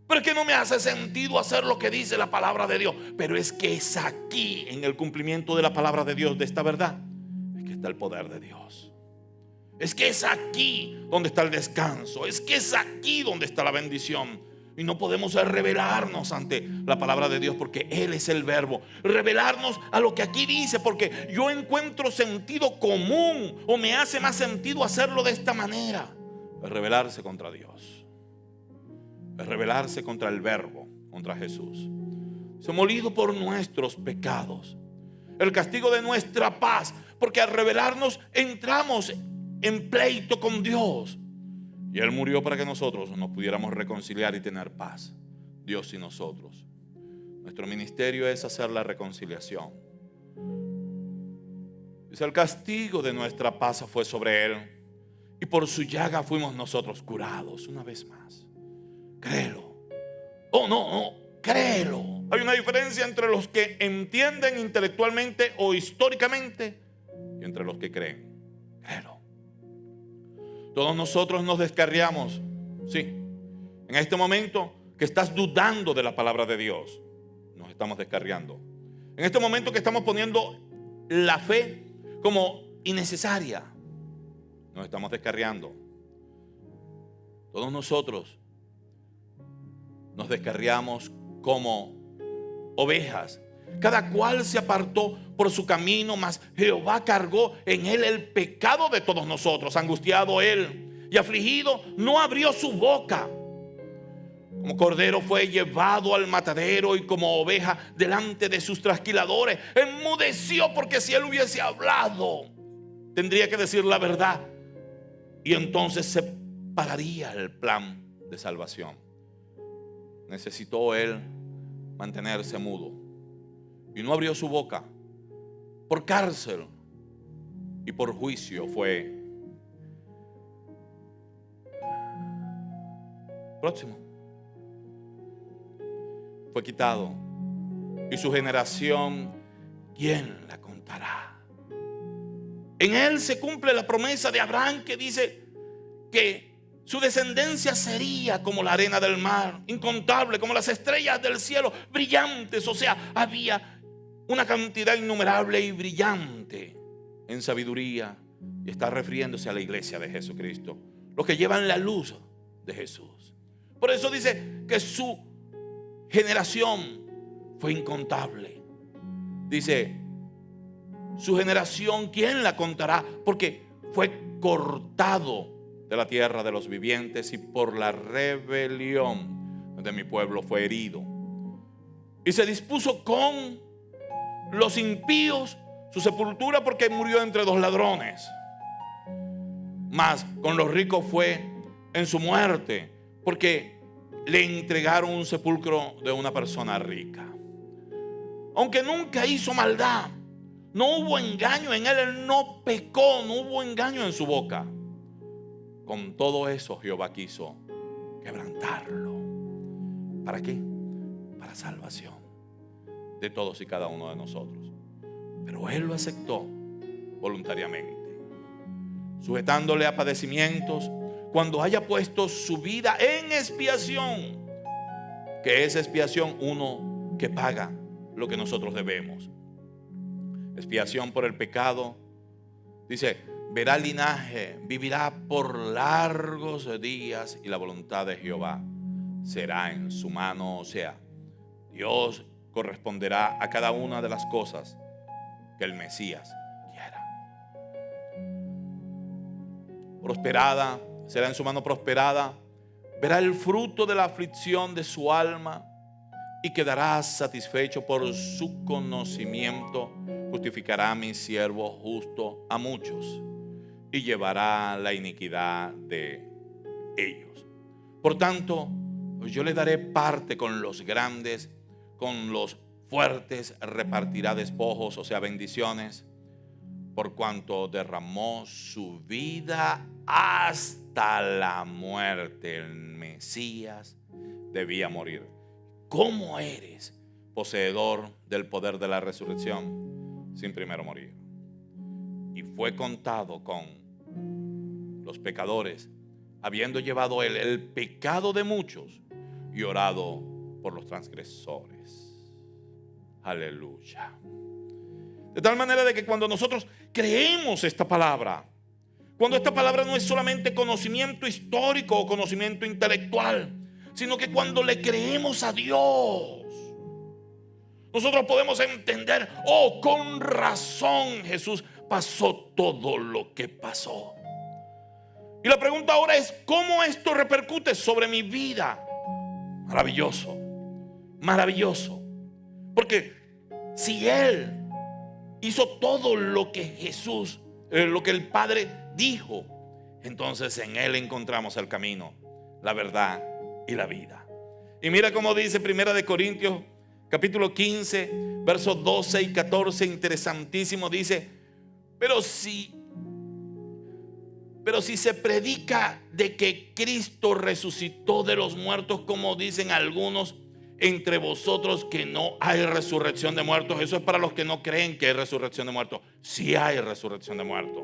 Pero es que no me hace sentido hacer lo que dice la palabra de Dios. Pero es que es aquí, en el cumplimiento de la palabra de Dios, de esta verdad, es que está el poder de Dios. Es que es aquí donde está el descanso. Es que es aquí donde está la bendición. Y no podemos rebelarnos ante la palabra de Dios, porque Él es el verbo. Rebelarnos a lo que aquí dice, porque yo encuentro sentido común, o me hace más sentido hacerlo de esta manera. Es rebelarse contra Dios. Es rebelarse contra el verbo, contra Jesús. Se ha molido por nuestros pecados, el castigo de nuestra paz, porque al rebelarnos entramos en pleito con Dios. Y Él murió para que nosotros nos pudiéramos reconciliar y tener paz, Dios y nosotros. Nuestro ministerio es hacer la reconciliación. Dice, el castigo de nuestra paz fue sobre Él, y por su llaga fuimos nosotros curados. Una vez más, créelo. Oh, no, créelo. Hay una diferencia entre los que entienden intelectualmente o históricamente y entre los que creen. Créelo. Todos nosotros nos descarriamos. Sí, en este momento que estás dudando de la palabra de Dios, nos estamos descarriando. En este momento que estamos poniendo la fe como innecesaria, nos estamos descarriando. Todos nosotros nos descarriamos como ovejas. Cada cual se apartó por su camino, mas Jehová cargó en él el pecado de todos nosotros. Angustiado él y afligido, no abrió su boca. Como cordero fue llevado al matadero, y como oveja delante de sus trasquiladores, enmudeció, porque si él hubiese hablado, tendría que decir la verdad, y entonces se pararía el plan de salvación. Necesitó él mantenerse mudo, y no abrió su boca. Por cárcel y por juicio fue. Próximo. Fue quitado, y su generación, ¿quién la contará? En él se cumple la promesa de Abraham, que dice que su descendencia sería como la arena del mar, incontable, como las estrellas del cielo, brillantes. O sea, había una cantidad innumerable y brillante en sabiduría. Y está refiriéndose a la iglesia de Jesucristo, los que llevan la luz de Jesús. Por eso dice que su generación fue incontable. Dice, su generación, ¿quién la contará? Porque fue cortado de la tierra de los vivientes, y por la rebelión de mi pueblo fue herido. Y se dispuso con los impíos su sepultura, porque murió entre dos ladrones. Mas con los ricos fue en su muerte, porque le entregaron un sepulcro de una persona rica. Aunque nunca hizo maldad, no hubo engaño en él, él no pecó, no hubo engaño en su boca. Con todo eso Jehová quiso quebrantarlo. ¿Para qué? Para salvación de todos y cada uno de nosotros. Pero él lo aceptó voluntariamente, sujetándole a padecimientos, cuando haya puesto su vida en expiación, que es expiación uno que paga lo que nosotros debemos. Expiación por el pecado. Dice, verá el linaje, vivirá por largos días, y la voluntad de Jehová será en su mano. O sea, Dios corresponderá a cada una de las cosas que el Mesías quiera. Prosperada será en su mano, prosperada. Verá el fruto de la aflicción de su alma, y quedará satisfecho por su conocimiento. Justificará a mi siervo justo a muchos, y llevará la iniquidad de ellos. Por tanto, Yo le daré parte con los grandes, con los fuertes repartirá despojos, o sea, bendiciones, por cuanto derramó su vida hasta la muerte. El Mesías debía morir. ¿Cómo eres poseedor del poder de la resurrección sin primero morir? Y fue contado con los pecadores, habiendo llevado él el pecado de muchos y orado por los transgresores. Aleluya. De tal manera de que cuando nosotros creemos esta palabra, cuando esta palabra no es solamente conocimiento histórico o conocimiento intelectual, sino que cuando le creemos a Dios, nosotros podemos entender, oh, con razón Jesús pasó todo lo que pasó. Y la pregunta ahora es, ¿cómo esto repercute sobre mi vida? Maravilloso, maravilloso. Porque si Él hizo todo lo que Jesús, lo que el Padre dijo, entonces en Él encontramos el camino, la verdad y la vida. Y mira cómo dice 1 Corintios capítulo 15 versos 12 y 14, interesantísimo. Dice, pero si se predica de que Cristo resucitó de los muertos, como dicen algunos entre vosotros que no hay resurrección de muertos. Eso es para los que no creen que hay resurrección de muertos. Sí hay resurrección de muertos.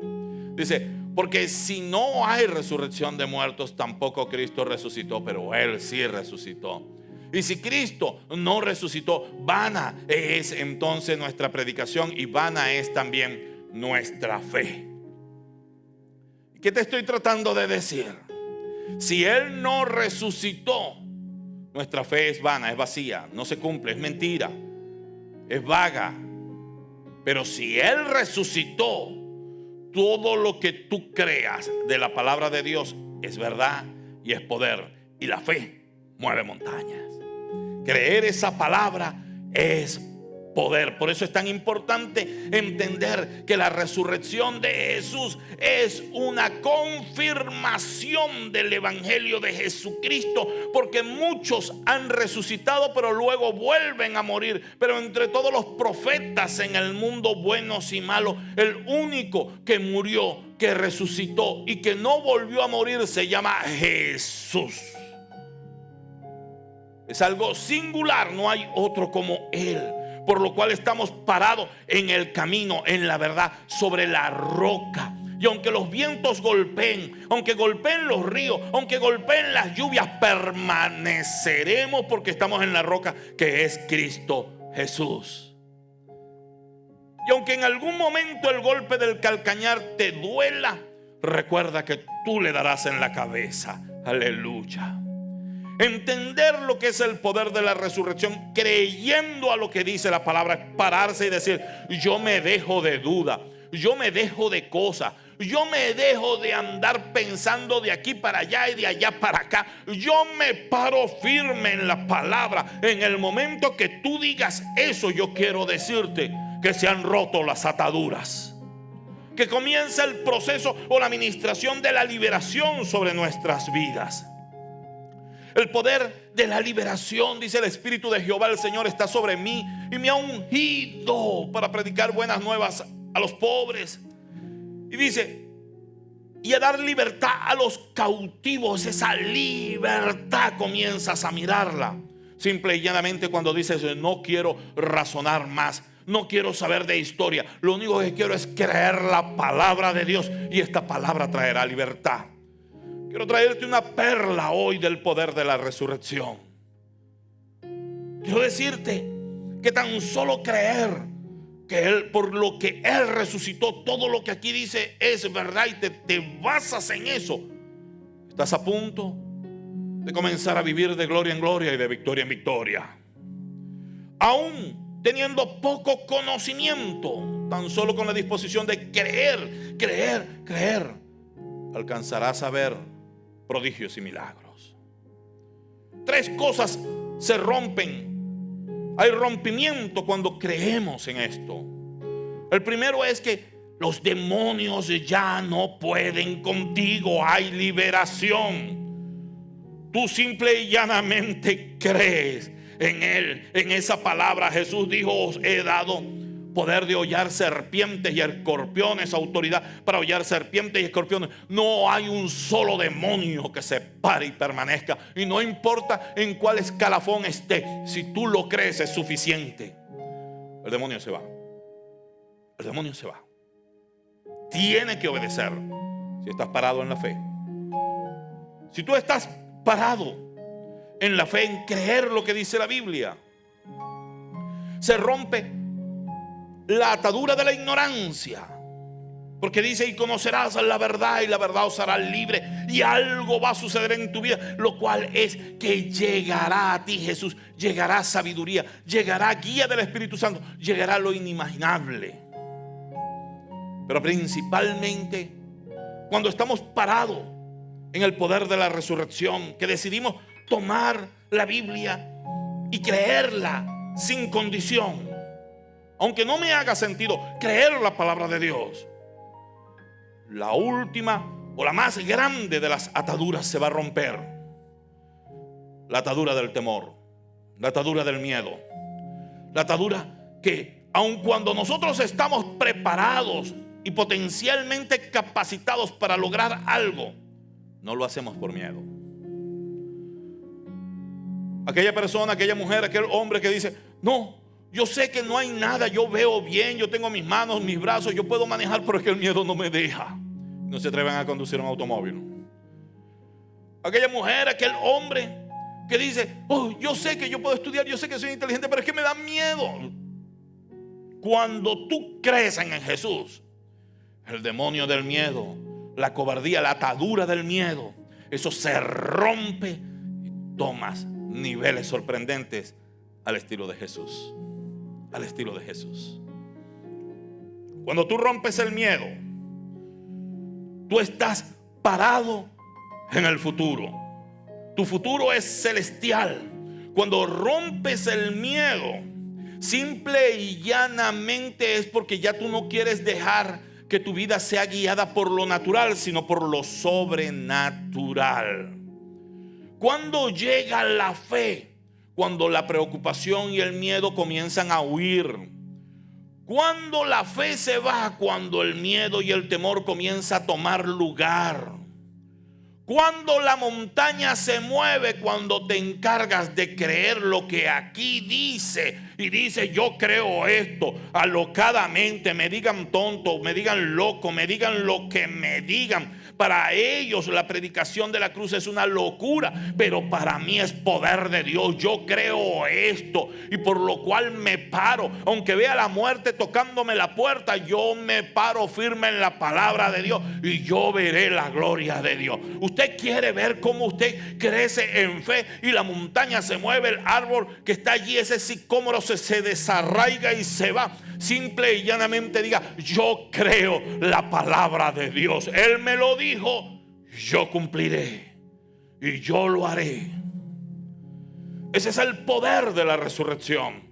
Dice, porque si no hay resurrección de muertos, tampoco Cristo resucitó, pero Él sí resucitó. Y si Cristo no resucitó, vana es entonces nuestra predicación y vana es también nuestra fe. ¿Qué te estoy tratando de decir? Si Él no resucitó, nuestra fe es vana, es vacía, no se cumple, es mentira, es vaga. Pero si Él resucitó, todo lo que tú creas de la palabra de Dios es verdad y es poder. Y la fe mueve montañas. Creer esa palabra es poder. Por eso es tan importante entender que la resurrección de Jesús es una confirmación del evangelio de Jesucristo, porque muchos han resucitado pero luego vuelven a morir. Pero entre todos los profetas en el mundo, buenos y malos, el único que murió, que resucitó y que no volvió a morir se llama Jesús. Es algo singular, no hay otro como Él. Por lo cual estamos parados en el camino, en la verdad, sobre la roca. Y aunque los vientos golpeen, aunque golpeen los ríos, aunque golpeen las lluvias, permaneceremos porque estamos en la roca que es Cristo Jesús. Y aunque en algún momento el golpe del calcañar te duela, recuerda que tú le darás en la cabeza. Aleluya. Entender lo que es el poder de la resurrección, creyendo a lo que dice la palabra, es pararse y decir, yo me dejo de duda, yo me dejo de cosas, yo me dejo de andar pensando de aquí para allá y de allá para acá. Yo me paro firme en la palabra. En el momento que tú digas eso, yo quiero decirte que se han roto las ataduras, que comienza el proceso o la administración de la liberación sobre nuestras vidas. El poder de la liberación, dice el Espíritu de Jehová el Señor está sobre mí y me ha ungido para predicar buenas nuevas a los pobres. Y dice, y a dar libertad a los cautivos. Esa libertad comienzas a mirarla. Simple y llanamente cuando dices, no quiero razonar más, no quiero saber de historia, lo único que quiero es creer la palabra de Dios, y esta palabra traerá libertad. Quiero traerte una perla hoy del poder de la resurrección. Quiero decirte que tan solo creer que Él, por lo que Él resucitó, todo lo que aquí dice es verdad y te basas en eso, estás a punto de comenzar a vivir de gloria en gloria y de victoria en victoria. Aún teniendo poco conocimiento, tan solo con la disposición de creer, alcanzarás a ver prodigios y milagros. Tres cosas se rompen. Hay rompimiento cuando creemos en esto. El primero es que los demonios ya no pueden contigo. Hay liberación. tú simple y llanamente crees en Él, en esa palabra. Jesús dijo: os he dado poder de hollar serpientes y escorpiones, autoridad para hollar serpientes y escorpiones. No hay un solo demonio que se pare y permanezca, y no importa en cuál escalafón esté, si tú lo crees es suficiente. El demonio se va. El demonio se va. Tiene que obedecer. Si estás parado en la fe, si tú estás parado en la fe, en creer lo que dice la Biblia, se rompe la atadura de la ignorancia, porque dice: y conocerás la verdad, y la verdad os hará libre. Y algo va a suceder en tu vida, lo cual es que llegará a ti Jesús, llegará sabiduría, llegará guía del Espíritu Santo, llegará lo inimaginable. Pero principalmente cuando estamos parados en el poder de la resurrección, que decidimos tomar la Biblia y creerla sin condición, aunque no me haga sentido creer la palabra de Dios, la última o la más grande de las ataduras se va a romper. La atadura del temor, la atadura del miedo, la atadura que aun cuando nosotros estamos preparados y potencialmente capacitados para lograr algo, no lo hacemos por miedo. Aquella persona, aquella mujer, aquel hombre que dice: no, yo sé que no hay nada, yo veo bien, yo tengo mis manos, mis brazos, yo puedo manejar, pero es que el miedo no me deja. No se atreven a conducir un automóvil. Aquella mujer, aquel hombre que dice: oh, yo sé que yo puedo estudiar, yo sé que soy inteligente, pero es que me da miedo. Cuando tú crees en Jesús, el demonio del miedo, la cobardía, la atadura del miedo, eso se rompe y tomas niveles sorprendentes al estilo de Jesús. Al estilo de Jesús. Cuando tú rompes el miedo, tú estás parado en el futuro. Tu futuro es celestial. Cuando rompes el miedo, simple y llanamente es porque ya tú no quieres dejar que tu vida sea guiada por lo natural, sino por lo sobrenatural. Cuando llega la fe, cuando la preocupación y el miedo comienzan a huir, cuando la fe se va, cuando el miedo y el temor comienza a tomar lugar, cuando la montaña se mueve, cuando te encargas de creer lo que aquí dice, y dice: yo creo esto alocadamente, me digan tonto, me digan loco, me digan lo que me digan. Para ellos la predicación de la cruz es una locura, pero para mí es poder de Dios. Yo creo esto, y por lo cual me paro, aunque vea la muerte tocándome la puerta, yo me paro firme en la palabra de Dios, y yo veré la gloria de Dios. Usted quiere ver cómo usted crece en fe y la montaña se mueve, el árbol que está allí, ese sicómoro se desarraiga y se va. Simple y llanamente diga: yo creo la palabra de Dios. Él me lo dijo, yo cumpliré y yo lo haré. Ese es el poder de la resurrección.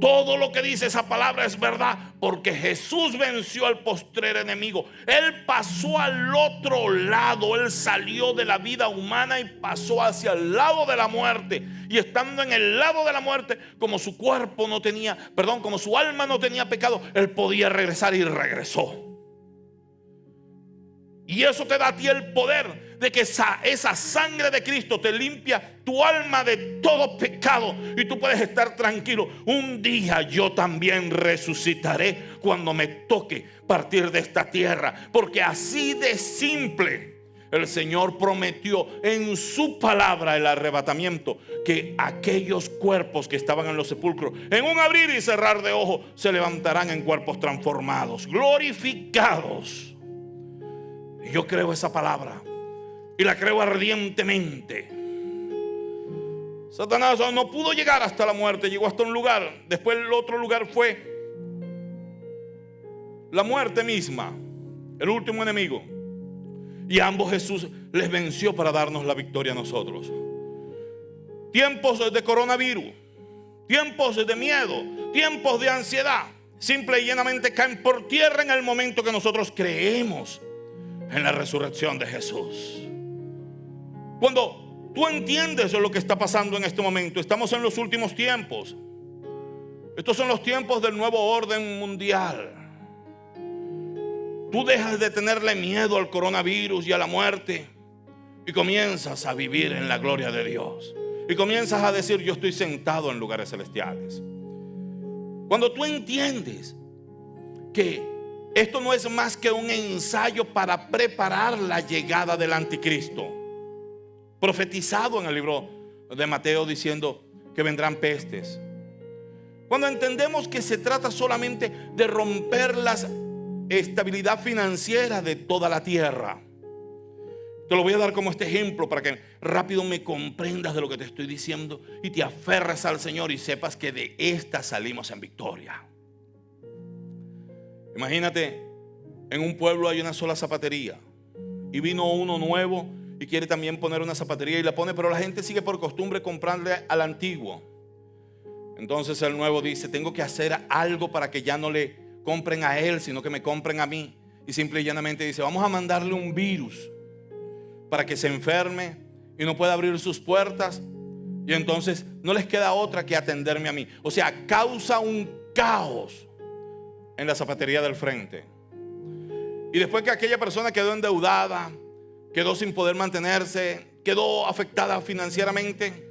Todo lo que dice esa palabra es verdad, porque Jesús venció al postrer enemigo. Él pasó al otro lado. Él salió de la vida humana y pasó hacia el lado de la muerte. Y estando en el lado de la muerte, como su cuerpo no tenía, como su alma no tenía pecado, él podía regresar, y regresó. Y eso te da a ti el poder de que esa sangre de Cristo te limpia tu alma de todo pecado, y tú puedes estar tranquilo. Un día yo también resucitaré cuando me toque partir de esta tierra, porque así de simple el Señor prometió en su palabra el arrebatamiento, que aquellos cuerpos que estaban en los sepulcros, en un abrir y cerrar de ojos, se levantarán en cuerpos transformados, glorificados. Y yo creo esa palabra, y la creo ardientemente. Satanás no pudo llegar hasta la muerte, llegó hasta un lugar. Después el otro lugar fue la muerte misma, el último enemigo. Y a ambos Jesús les venció para darnos la victoria a nosotros. Tiempos de coronavirus, tiempos de miedo, tiempos de ansiedad, simple y llanamente caen por tierra en el momento que nosotros creemos en la resurrección de Jesús. Cuando Tú entiendes lo que está pasando en este momento. Estamos en los últimos tiempos. Estos son los tiempos del nuevo orden mundial. Tú dejas de tenerle miedo al coronavirus y a la muerte y comienzas a vivir en la gloria de Dios. Y comienzas a decir: yo estoy sentado en lugares celestiales. Cuando tú entiendes que esto no es más que un ensayo para preparar la llegada del anticristo, profetizado en el libro de Mateo diciendo que vendrán pestes. Cuando entendemos que se trata solamente de romper la estabilidad financiera de toda la tierra. Te lo voy a dar como este ejemplo para que rápido me comprendas de lo que te estoy diciendo y te aferres al Señor y sepas que de esta salimos en victoria. Imagínate, en un pueblo hay una sola zapatería y vino uno nuevo y quiere también poner una zapatería y la pone, pero la gente sigue por costumbre comprarle al antiguo. Entonces el nuevo dice: tengo que hacer algo para que ya no le compren a él, sino que me compren a mí. Y simple y llanamente dice: vamos a mandarle un virus para que se enferme y no pueda abrir sus puertas, y entonces no les queda otra que atenderme a mí. O sea, causa un caos en la zapatería del frente. Y después que aquella persona quedó endeudada, quedó sin poder mantenerse, quedó afectada financieramente,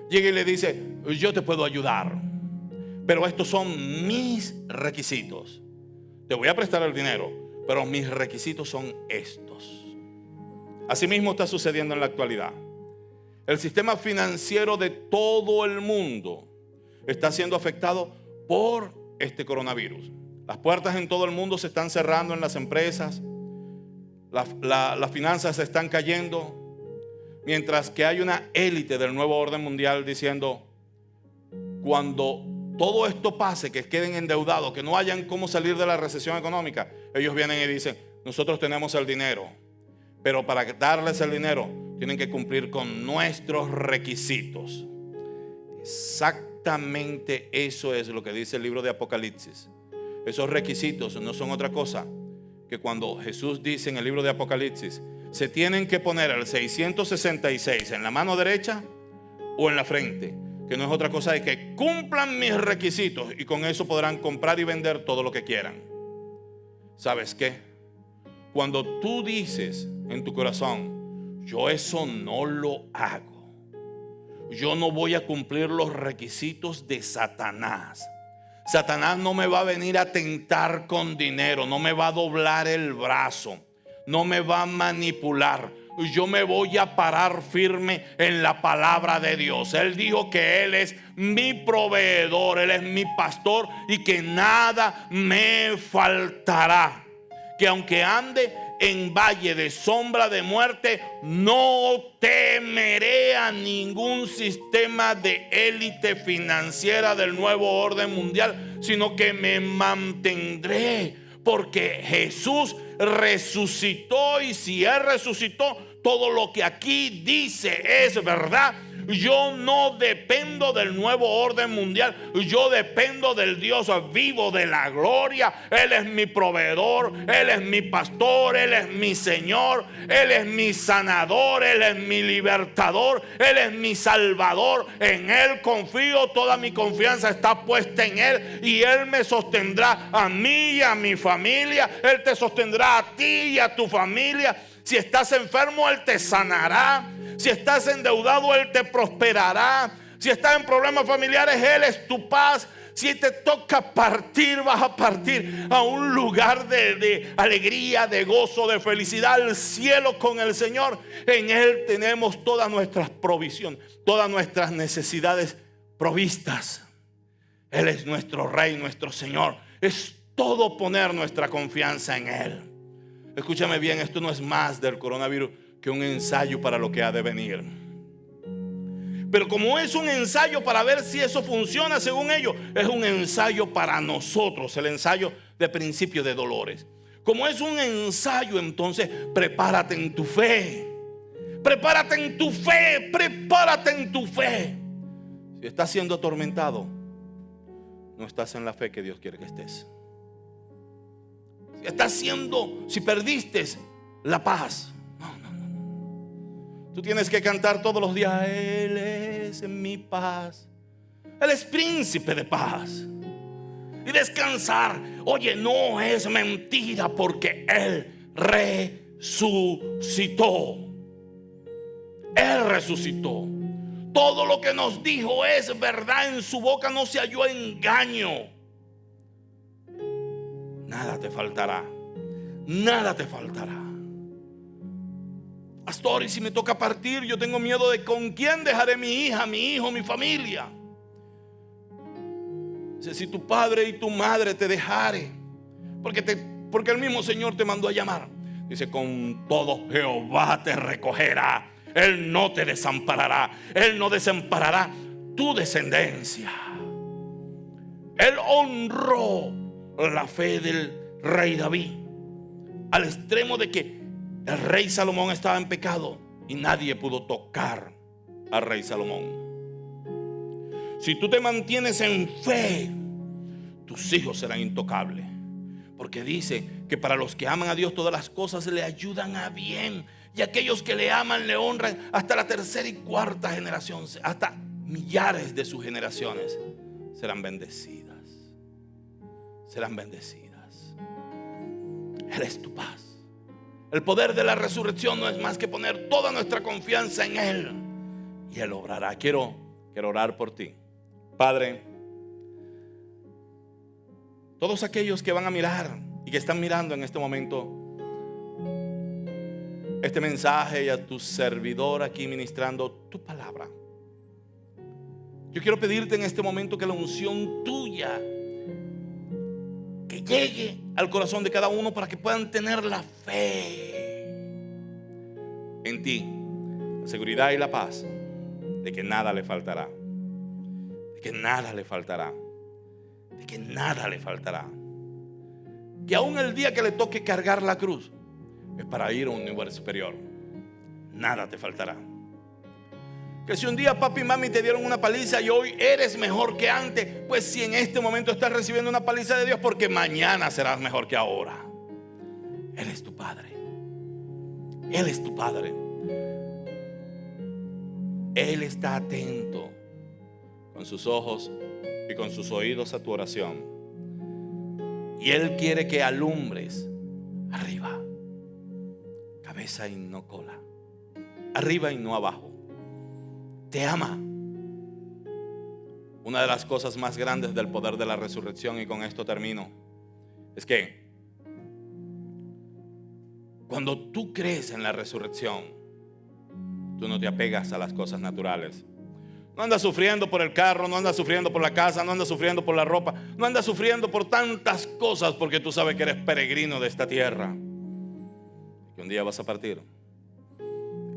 llega y le dice: yo te puedo ayudar, pero estos son mis requisitos. Te voy a prestar el dinero, pero mis requisitos son estos. Asimismo está sucediendo en la actualidad. El sistema financiero de todo el mundo está siendo afectado por este coronavirus. Las puertas en todo el mundo se están cerrando en las empresas. Las finanzas se están cayendo. Mientras que hay una élite del nuevo orden mundial diciendo: cuando todo esto pase, que queden endeudados, que no hayan cómo salir de la recesión económica, ellos vienen y dicen: nosotros tenemos el dinero, pero para darles el dinero tienen que cumplir con nuestros requisitos. Exactamente eso es lo que dice el libro de Apocalipsis. Esos requisitos no son otra cosa que cuando Jesús dice en el libro de Apocalipsis: se tienen que poner el 666 en la mano derecha o en la frente, que no es otra cosa de que cumplan mis requisitos, y con eso podrán comprar y vender todo lo que quieran. ¿Sabes qué? Cuando tú dices en tu corazón: yo eso no lo hago, yo no voy a cumplir los requisitos de Satanás. Satanás no me va a venir a tentar con dinero, no me va a doblar el brazo, no me va a manipular. Yo me voy a parar firme en la palabra de Dios. Él dijo que Él es mi proveedor, Él es mi pastor y que nada me faltará. Que aunque ande en valle de sombra de muerte, no temeré a ningún sistema de élite financiera del nuevo orden mundial, sino que me mantendré, porque Jesús resucitó, y si Él resucitó, todo lo que aquí dice es verdad. Yo no dependo del nuevo orden mundial, yo dependo del Dios vivo de la gloria. Él es mi proveedor, Él es mi pastor, Él es mi Señor, Él es mi sanador, Él es mi libertador, Él es mi salvador. En Él confío, toda mi confianza está puesta en Él, y Él me sostendrá a mí y a mi familia. Él te sostendrá a ti y a tu familia. Si estás enfermo, Él te sanará. Si estás endeudado, Él te prosperará. Si estás en problemas familiares, Él es tu paz. Si te toca partir, vas a partir a un lugar de alegría, de gozo, de felicidad, al cielo con el Señor. En Él tenemos toda nuestra provisión, todas nuestras necesidades provistas. Él es nuestro Rey, nuestro Señor. Es todo poner nuestra confianza en Él. Escúchame bien, esto no es más del coronavirus que un ensayo para lo que ha de venir. Pero como es un ensayo para ver si eso funciona según ellos, es un ensayo para nosotros, el ensayo de principio de dolores. Como es un ensayo, entonces prepárate en tu fe. Prepárate en tu fe, prepárate en tu fe. Si estás siendo atormentado, no estás en la fe que Dios quiere que estés. Si perdiste la paz, no. Tú tienes que cantar todos los días: Él es mi paz, Él es príncipe de paz. Y descansar, oye, no es mentira, porque Él resucitó. Él resucitó. Todo lo que nos dijo es verdad. En su boca no se halló engaño. Nada te faltará. Nada te faltará. Pastor, y si me toca partir, yo tengo miedo de con quién dejaré mi hija, mi hijo, mi familia. Dice: si tu padre y tu madre te dejare, porque el mismo Señor te mandó a llamar. Dice: con todo Jehová te recogerá. Él no te desamparará. Él no desamparará tu descendencia. Él honró la fe del rey David, al extremo de que el rey Salomón estaba en pecado y nadie pudo tocar al rey Salomón. Si tú te mantienes en fe, tus hijos serán intocables, porque dice que para los que aman a Dios todas las cosas le ayudan a bien, y aquellos que le aman le honran hasta la tercera y cuarta generación, hasta millares de sus generaciones serán bendecidas. Serán bendecidas. Él es tu paz. El poder de la resurrección no es más que poner toda nuestra confianza en Él, y Él obrará. Quiero orar por ti. Padre, todos aquellos que van a mirar y que están mirando en este momento este mensaje, y a tu servidor aquí ministrando tu palabra, yo quiero pedirte en este momento que la unción tuya que llegue al corazón de cada uno, para que puedan tener la fe en ti, la seguridad y la paz de que nada le faltará, de que nada le faltará, de que nada le faltará, que aún el día que le toque cargar la cruz es para ir a un nivel superior. Nada te faltará. Que si un día papi y mami te dieron una paliza y hoy eres mejor que antes, pues si en este momento estás recibiendo una paliza de Dios, porque mañana serás mejor que ahora. Él es tu Padre. Él es tu Padre. Él está atento con sus ojos y con sus oídos a tu oración, y Él quiere que alumbres arriba, cabeza y no cola, arriba y no abajo. Te ama. Una de las cosas más grandes del poder de la resurrección, y con esto termino, es que cuando tú crees en la resurrección, tú no te apegas a las cosas naturales. No andas sufriendo por el carro, no andas sufriendo por la casa, no andas sufriendo por la ropa, no andas sufriendo por tantas cosas, porque tú sabes que eres peregrino de esta tierra, que un día vas a partir.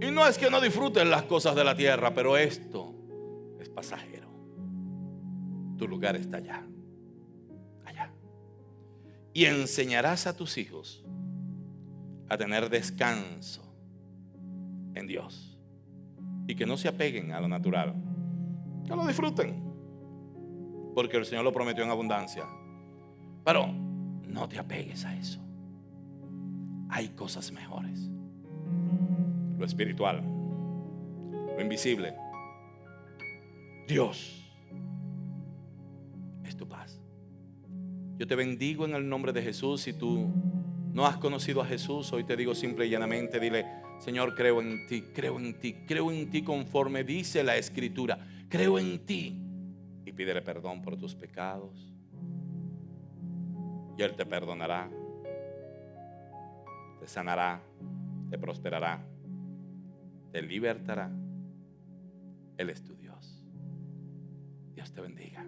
Y no es que no disfrutes las cosas de la tierra, pero esto es pasajero. Tu lugar está allá, allá. Y enseñarás a tus hijos a tener descanso en Dios, y que no se apeguen a lo natural, que lo disfruten, porque el Señor lo prometió en abundancia. Pero no te apegues a eso. Hay cosas mejores. Lo espiritual, lo invisible. Dios es tu paz. Yo te bendigo en el nombre de Jesús. Si tú no has conocido a Jesús, hoy te digo simple y llanamente, dile: Señor, creo en ti, creo en ti, creo en ti conforme dice la Escritura. Creo en ti. Y pídele perdón por tus pecados, y Él te perdonará, te sanará, te prosperará, te libertará. Él es tu Dios. Dios te bendiga.